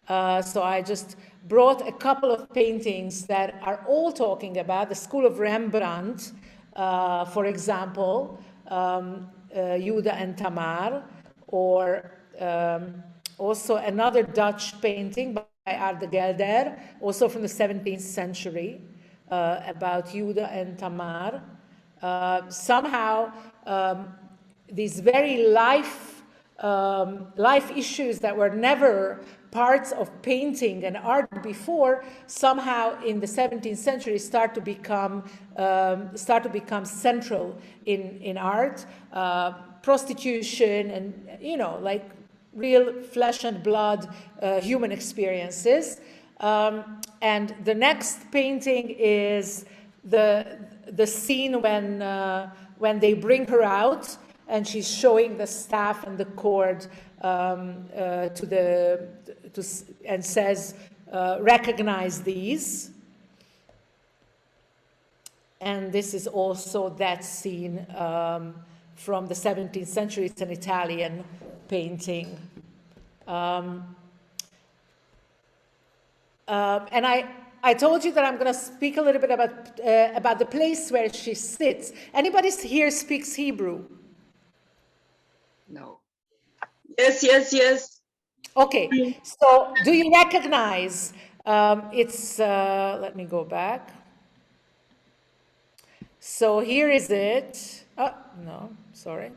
So I just brought a couple of paintings that are all talking about the school of Rembrandt, for example, Yuda and Tamar, or also another Dutch painting by Art de Gelder, also from the 17th century, about Yuda and Tamar. Somehow, these very life issues that were never parts of painting and art before, somehow in the 17th century start to become central in art. Prostitution and, like real flesh and blood human experiences. And the next painting is the scene when they bring her out and she's showing the staff and the cord and says, recognize these. And this is also that scene from the 17th century. It's an Italian painting. And I told you that I'm going to speak a little bit about the place where she sits. Anybody here speaks Hebrew? No. Yes. Okay, so do you recognize, let me go back. So here is it. Oh, no, sorry.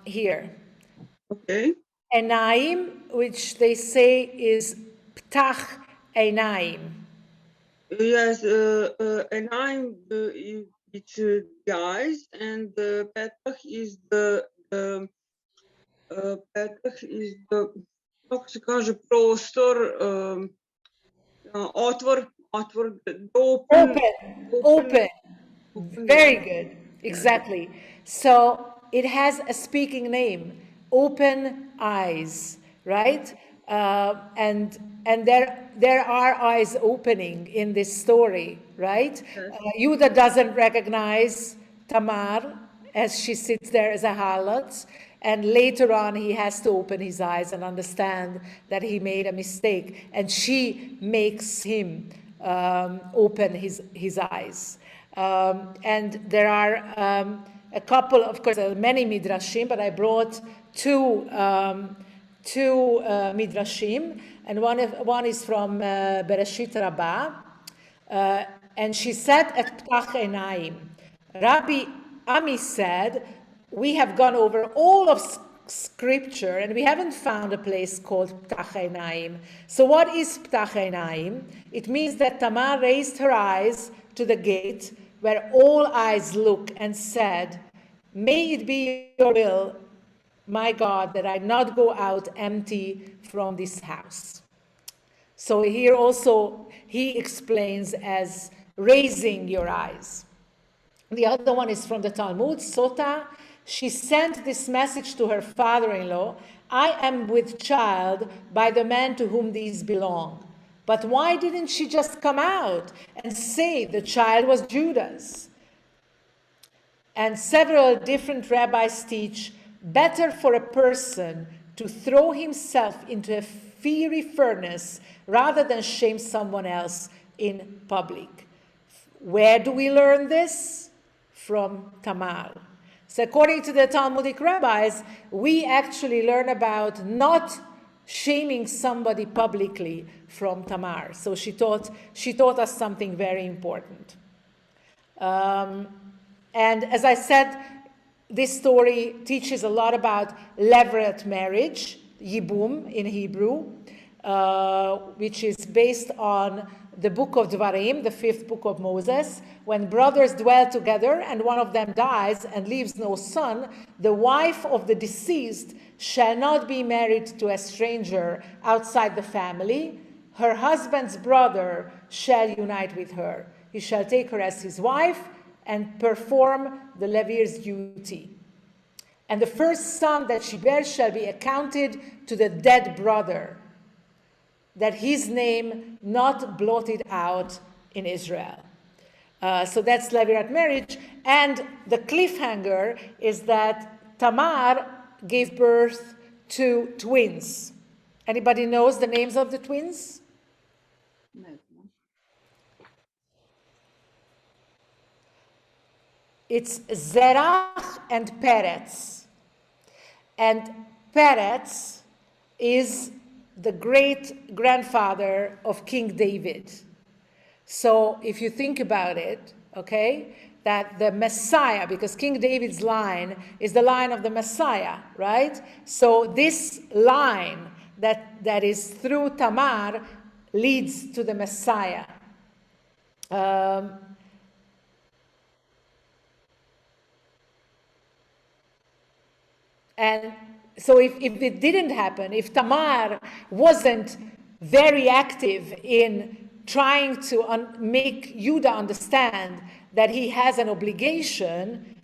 Here. Okay. Enaim, which they say is ptach enaim. Yes, and I'm it's the eyes, and the petach is the petach is the, kako se kaže, prostor, otvor, open. Open. Very good. Exactly. So it has a speaking name, open eyes, right? And there are eyes opening in this story, right? Yuda doesn't recognize Tamar as she sits there as a harlot, and later on he has to open his eyes and understand that he made a mistake, and she makes him open his eyes. And there are a couple, of course, there are many midrashim, but I brought two midrashim, and one is from Bereshit Rabbah, and she said at Ptach Enaim. Rabbi Ami said, we have gone over all of scripture and we haven't found a place called Ptach Enaim. So what is Ptach Enaim? It means that Tamar raised her eyes to the gate where all eyes look and said, may it be your will, my God, that I not go out empty from this house. So here also he explains as raising your eyes. The other one is from the Talmud, Sota. She sent this message to her father-in-law, I am with child by the man to whom these belong. But why didn't she just come out and say the child was Judah's? And several different rabbis teach, better for a person to throw himself into a fiery furnace rather than shame someone else in public. Where do we learn this? From Tamar. So according to the Talmudic rabbis, we actually learn about not shaming somebody publicly from Tamar. So she taught us something very important. And as I said, this story teaches a lot about levirate marriage, yibum in Hebrew, which is based on the book of Dvarim, the 5th book of Moses. When brothers dwell together and one of them dies and leaves no son, the wife of the deceased shall not be married to a stranger outside the family. Her husband's brother shall unite with her. He shall take her as his wife and perform the levir's duty. And the first son that she bears shall be accounted to the dead brother, that his name not blotted out in Israel. So that's levirate marriage. And the cliffhanger is that Tamar gave birth to twins. Anybody knows the names of the twins? No. It's Zerach and Peretz. And Peretz is the great-grandfather of King David. So if you think about it, okay, that the Messiah, because King David's line is the line of the Messiah, right? So this line that is through Tamar leads to the Messiah. And so if it didn't happen, if Tamar wasn't very active in trying to make Yuda understand that he has an obligation,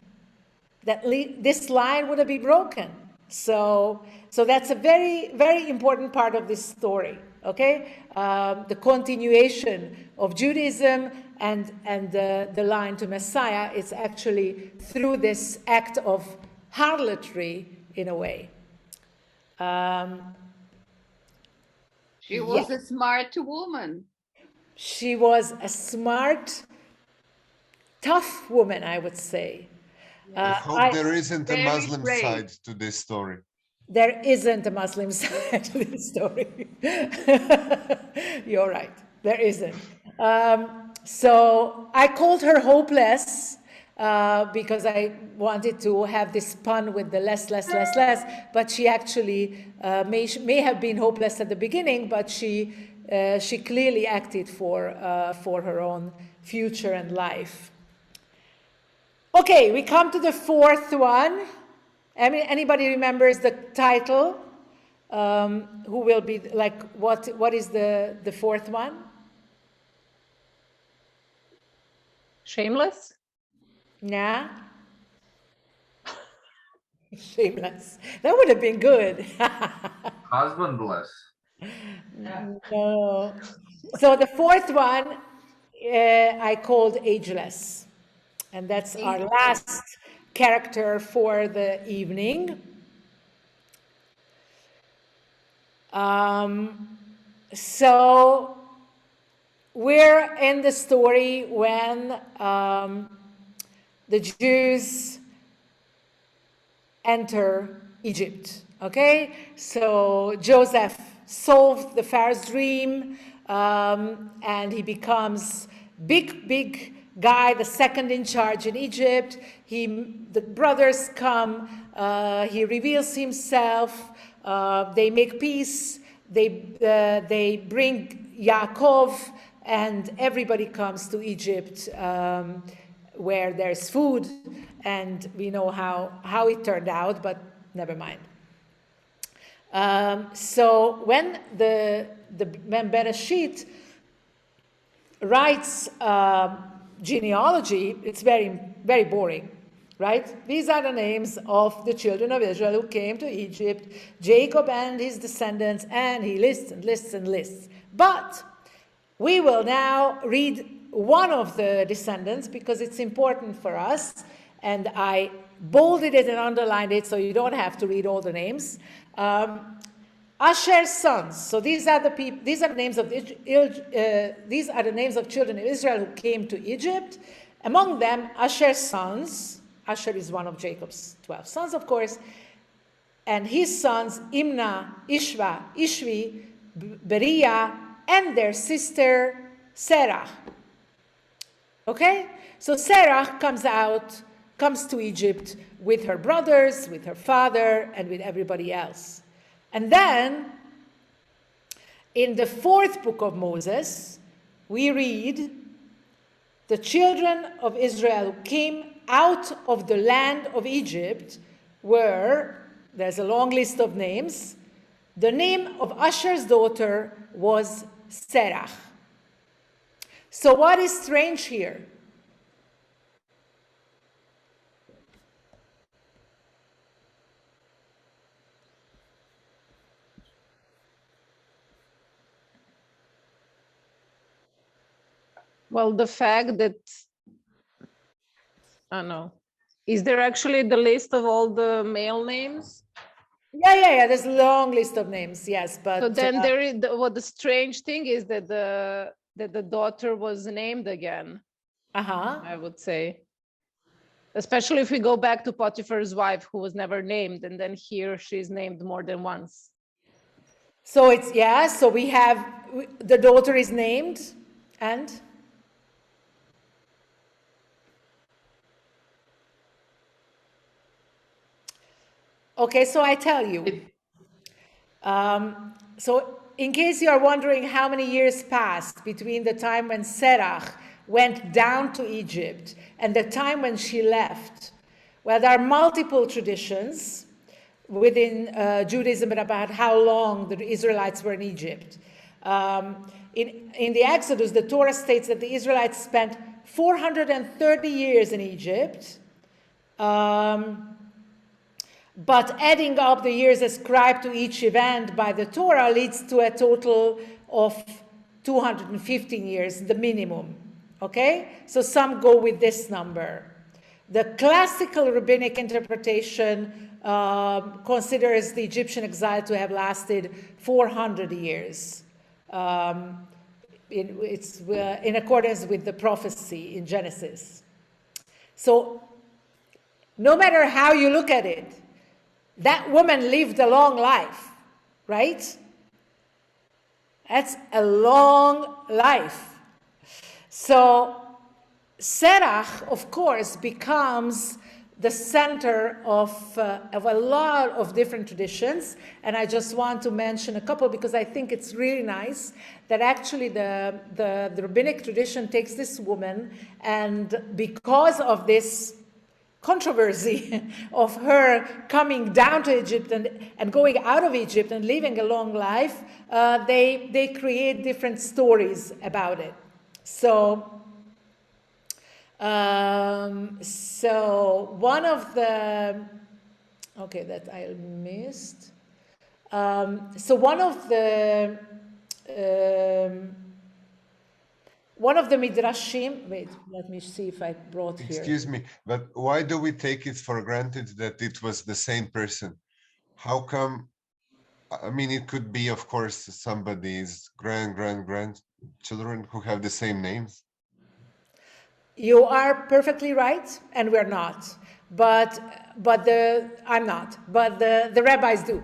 that this line would have been broken. So that's a very, very important part of this story, okay? The continuation of Judaism and the line to Messiah is actually through this act of harlotry in a way. She was a smart woman. She was a smart, tough woman, I would say. I hope there isn't a very Muslim brave. side to this story. There isn't a Muslim side to this story. You're right, there isn't. So I called her hopeless because I wanted to have this pun with the less, but she actually may have been hopeless at the beginning, but she clearly acted for her own future and life. Okay, we come to the fourth one. Anybody remembers the title? Who will be, like, what is the fourth one? Shameless? Nah. Shameless. That would have been good. Husbandless. No. So the fourth one I called ageless. And that's our last character for the evening. So we're in the story when the Jews enter Egypt, okay? So Joseph solved the Pharaoh's dream, and he becomes big guy, the second in charge in Egypt. The brothers come, he reveals himself, they make peace, they bring Yaakov, and everybody comes to Egypt where there's food, and we know how it turned out, but never mind. So when Bereshit writes genealogy, it's very, very boring, right? These are the names of the children of Israel who came to Egypt, Jacob and his descendants, and he lists and lists and lists. But we will now read one of the descendants because it's important for us, and I bolded it and underlined it so you don't have to read all the names. Asher's sons. So these are the people. These are the names of these are the names of children of Israel who came to Egypt. Among them, Asher's sons. Asher is one of Jacob's 12 sons, of course, and his sons Imnah, Ishva, Ishvi, Beriah, and their sister Sarah. Okay, so Sarah comes to Egypt with her brothers, with her father, and with everybody else. And then, in the fourth book of Moses, we read, the children of Israel who came out of the land of Egypt were, there's a long list of names, the name of Asher's daughter was Sarah. So what is strange here? Well, the fact that, I don't know, is there actually the list of all the male names? Yeah, there's a long list of names, yes, but... So then there is, the strange thing is that the daughter was named again, I would say. Especially if we go back to Potiphar's wife, who was never named, and then here she's named more than once. So it's, yeah, so we have, the daughter is named, and? Okay, so I tell you. So in case you are wondering how many years passed between the time when Sarah went down to Egypt and the time when she left, well, there are multiple traditions within Judaism about how long the Israelites were in Egypt. In the Exodus, the Torah states that the Israelites spent 430 years in Egypt, but adding up the years ascribed to each event by the Torah leads to a total of 215 years, the minimum, okay? So some go with this number. The classical rabbinic interpretation considers the Egyptian exile to have lasted 400 years. It's in accordance with the prophecy in Genesis. So no matter how you look at it, That woman lived a long life, right? That's a long life. So Serach, of course, becomes the center of a lot of different traditions. And I just want to mention a couple because I think it's really nice that actually the rabbinic tradition takes this woman, and because of this controversy of her coming down to Egypt and going out of Egypt and living a long life, they create different stories about it. So one of the, okay, that I missed. So one of the midrashim, wait, let me see if I brought here. Excuse me, but why do we take it for granted that it was the same person? How come? I mean, it could be, of course, somebody's grandchildren who have the same names. You are perfectly right, and we're not. I'm not. But the rabbis do.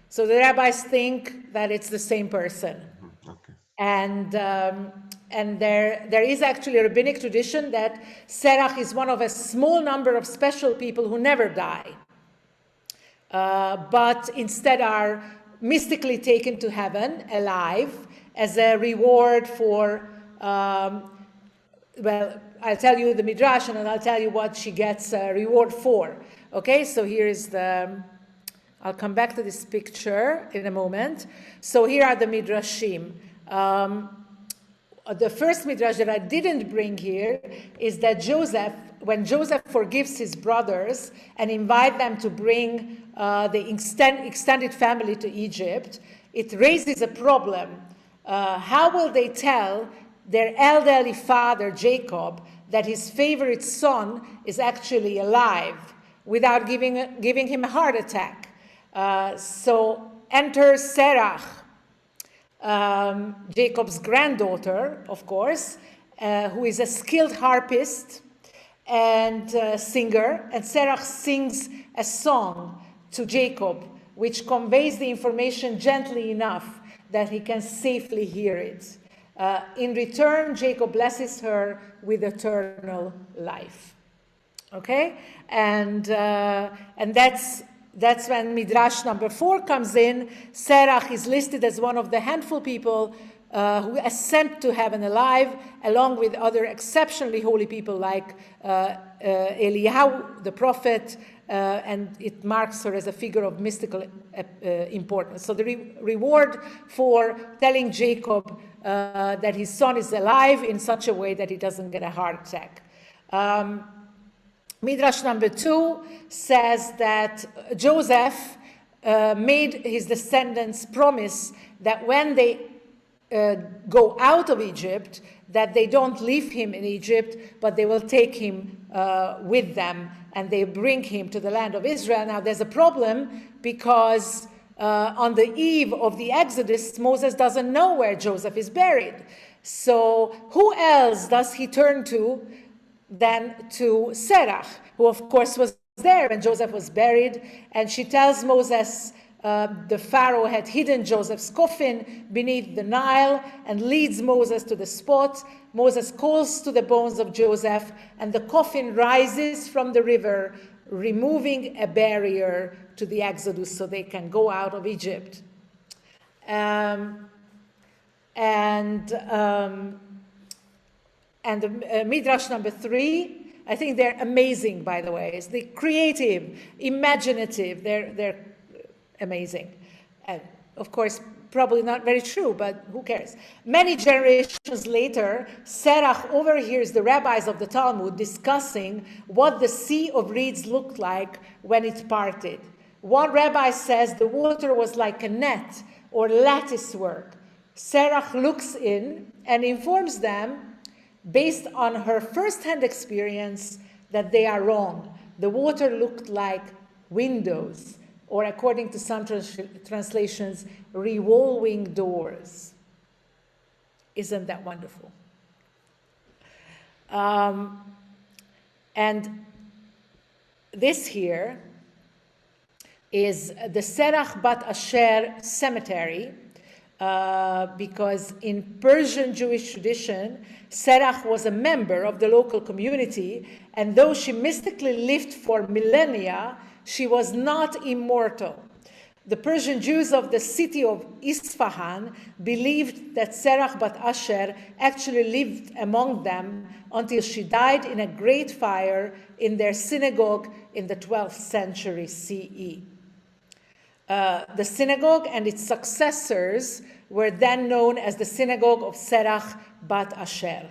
So the rabbis think that it's the same person. Okay. And there is actually a rabbinic tradition that Serach is one of a small number of special people who never die, but instead are mystically taken to heaven alive as a reward for, well, I'll tell you the midrash and then I'll tell you what she gets a reward for. Okay, so here is I'll come back to this picture in a moment. So here are the midrashim. The first midrash that I didn't bring here is that when Joseph forgives his brothers and invite them to bring the extended family to Egypt, it raises a problem. How will they tell their elderly father, Jacob, that his favorite son is actually alive without giving him a heart attack? So enter Serach, Jacob's granddaughter, of course, who is a skilled harpist and singer, and Serach sings a song to Jacob, which conveys the information gently enough that he can safely hear it. In return, Jacob blesses her with eternal life. Okay, and that's when Midrash number 4 comes in. Serach is listed as one of the handful people who ascend to heaven alive, along with other exceptionally holy people like Eliyahu, the prophet, and it marks her as a figure of mystical importance. So the reward for telling Jacob that his son is alive in such a way that he doesn't get a heart attack. Midrash number 2 says that Joseph made his descendants promise that when they go out of Egypt, that they don't leave him in Egypt, but they will take him with them and they bring him to the land of Israel. Now there's a problem because on the eve of the Exodus, Moses doesn't know where Joseph is buried. So who else does he turn to than to Serach, who of course was there when Joseph was buried, and she tells Moses the Pharaoh had hidden Joseph's coffin beneath the Nile and leads Moses to the spot. Moses calls to the bones of Joseph and the coffin rises from the river, removing a barrier to the Exodus so they can go out of Egypt. And Midrash number 3, I think they're amazing, by the way. They're creative, imaginative, they're amazing. And of course, probably not very true, but who cares? Many generations later, Serach overhears the rabbis of the Talmud discussing what the Sea of Reeds looked like when it parted. One rabbi says the water was like a net or lattice work. Serach looks in and informs them, based on her first-hand experience, that they are wrong. The water looked like windows, or according to some translations, revolving doors. Isn't that wonderful? And this here is the Serach Bat Asher cemetery, because in Persian Jewish tradition, Serach was a member of the local community, and though she mystically lived for millennia, she was not immortal. The Persian Jews of the city of Isfahan believed that Serach Bat Asher actually lived among them until she died in a great fire in their synagogue in the 12th century CE. The synagogue and its successors were then known as the synagogue of Serach Bat Asher.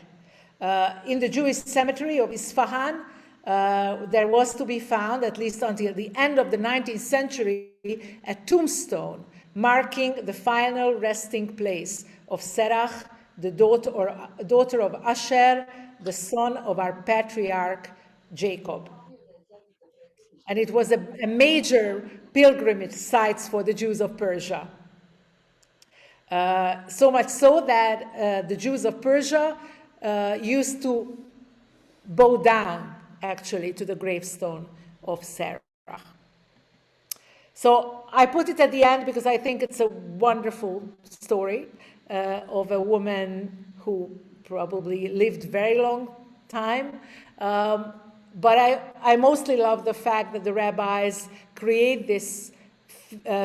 In the Jewish cemetery of Isfahan, there was to be found, at least until the end of the 19th century, a tombstone marking the final resting place of Serach, the daughter of Asher, the son of our patriarch Jacob. And it was a major pilgrimage site for the Jews of Persia. So much so that the Jews of Persia used to bow down, actually, to the gravestone of Serach. So I put it at the end because I think it's a wonderful story of a woman who probably lived very long time. But I mostly love the fact that the rabbis create this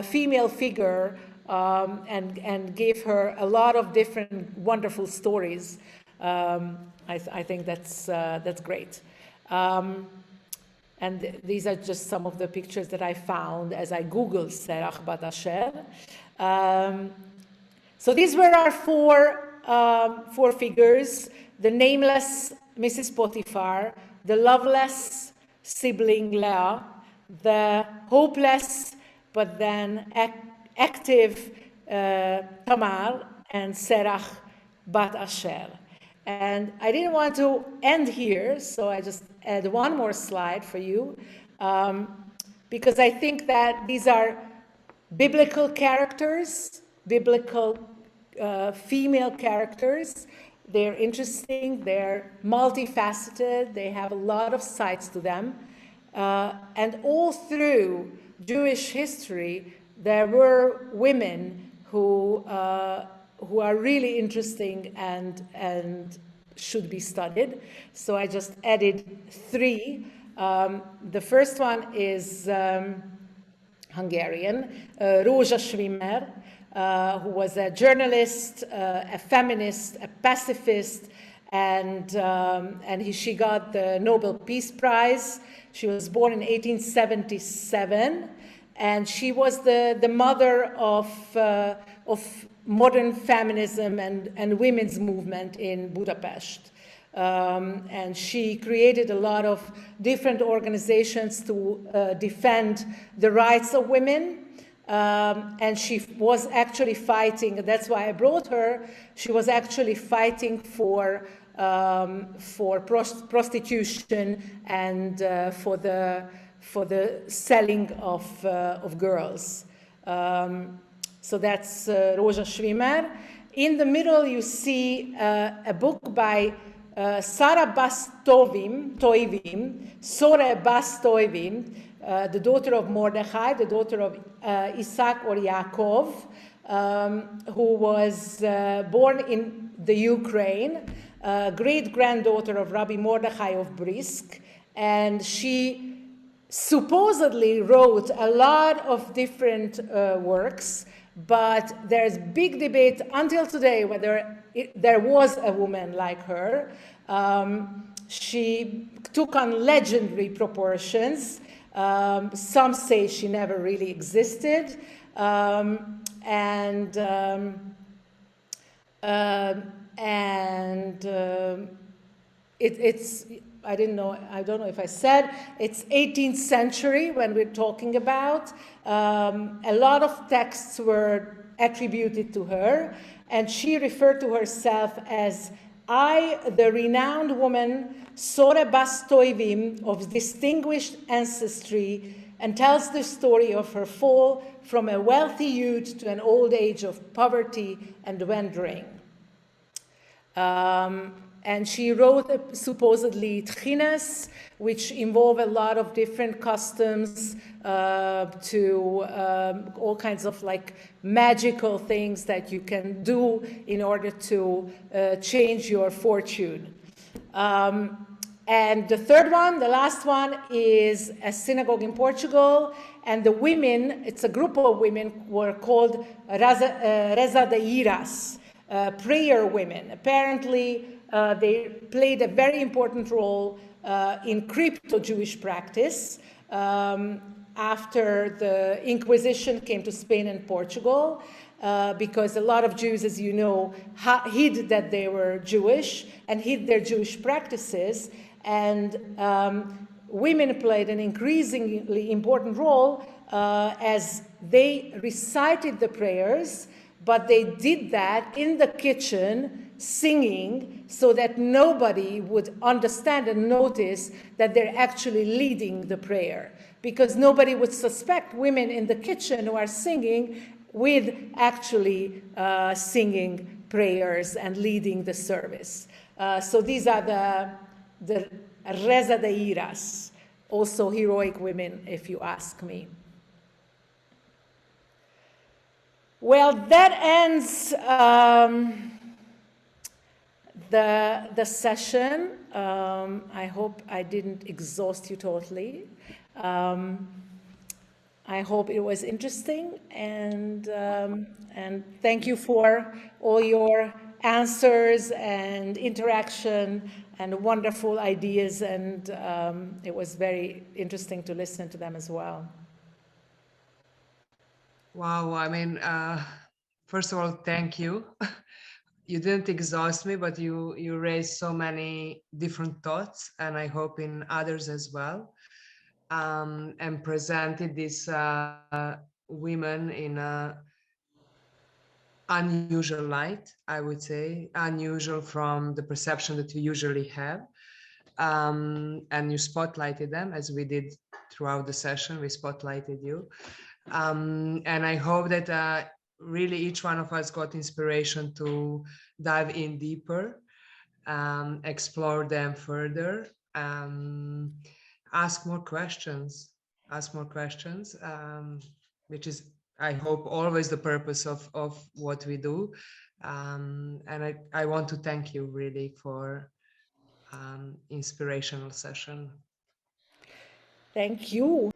female figure and gave her a lot of different wonderful stories. I think that's great. And these are just some of the pictures that I found as I Googled Serach Bat Asher. So these were our four figures: the nameless Mrs. Potiphar, the loveless sibling Leah, the hopeless but then active Tamar, and Serach Bat Asher. And I didn't want to end here, so I just add one more slide for you, because I think that these are biblical characters, biblical female characters. They're interesting, they're multifaceted, they have a lot of sides to them. And all through Jewish history, there were women who are really interesting and should be studied. So I just added three. The first one is Hungarian, Zsuzsa Fritz, who was a journalist, a feminist, a pacifist, and she got the Nobel Peace Prize. She was born in 1877, and she was the mother of modern feminism and women's movement in Budapest. And she created a lot of different organizations to defend the rights of women. And she was actually fighting, that's why I brought her, she was actually fighting for prostitution and for the selling of girls. So that's Zsuzsa Fritz. In the middle, you see a book by Sarah Bas Toivim, Sore Bas Toivim, the daughter of Mordechai, the daughter of Isaac or Yaakov, who was born in the Ukraine, great-granddaughter of Rabbi Mordechai of Brisk, and she supposedly wrote a lot of different works, but there's big debate until today whether there was a woman like her. She took on legendary proportions. Some say she never really existed, it's I don't know if I said, it's 18th century when we're talking about. A lot of texts were attributed to her, and she referred to herself as I, the renowned woman, Sore Bas Toivim, of distinguished ancestry, and tells the story of her fall from a wealthy youth to an old age of poverty and wandering. And she wrote supposedly tchinas, which involve a lot of different customs to all kinds of like magical things that you can do in order to change your fortune. And the third one, the last one, is a synagogue in Portugal. And the women, it's a group of women, were called rezadeiras, prayer women. Apparently, they played a very important role in crypto-Jewish practice after the Inquisition came to Spain and Portugal, because a lot of Jews, as you know, hid that they were Jewish and hid their Jewish practices. And women played an increasingly important role as they recited the prayers, but they did that in the kitchen singing so that nobody would understand and notice that they're actually leading the prayer, because nobody would suspect women in the kitchen who are singing with actually singing prayers and leading the service. So these are the rezadeiras, also heroic women, if you ask me. Well, that ends the session. I hope I didn't exhaust you totally. I hope it was interesting, and thank you for all your answers and interaction and wonderful ideas, and it was very interesting to listen to them as well. Wow, I mean, first of all, thank you. You didn't exhaust me, but you raised so many different thoughts, and I hope in others as well, and presented these women in a unusual light, I would say, unusual from the perception that we usually have. And you spotlighted them, as we did throughout the session. We spotlighted you. And I hope that really each one of us got inspiration to dive in deeper, explore them further, ask more questions, which is, I hope, always the purpose of what we do. And I want to thank you really for inspirational session. Thank you.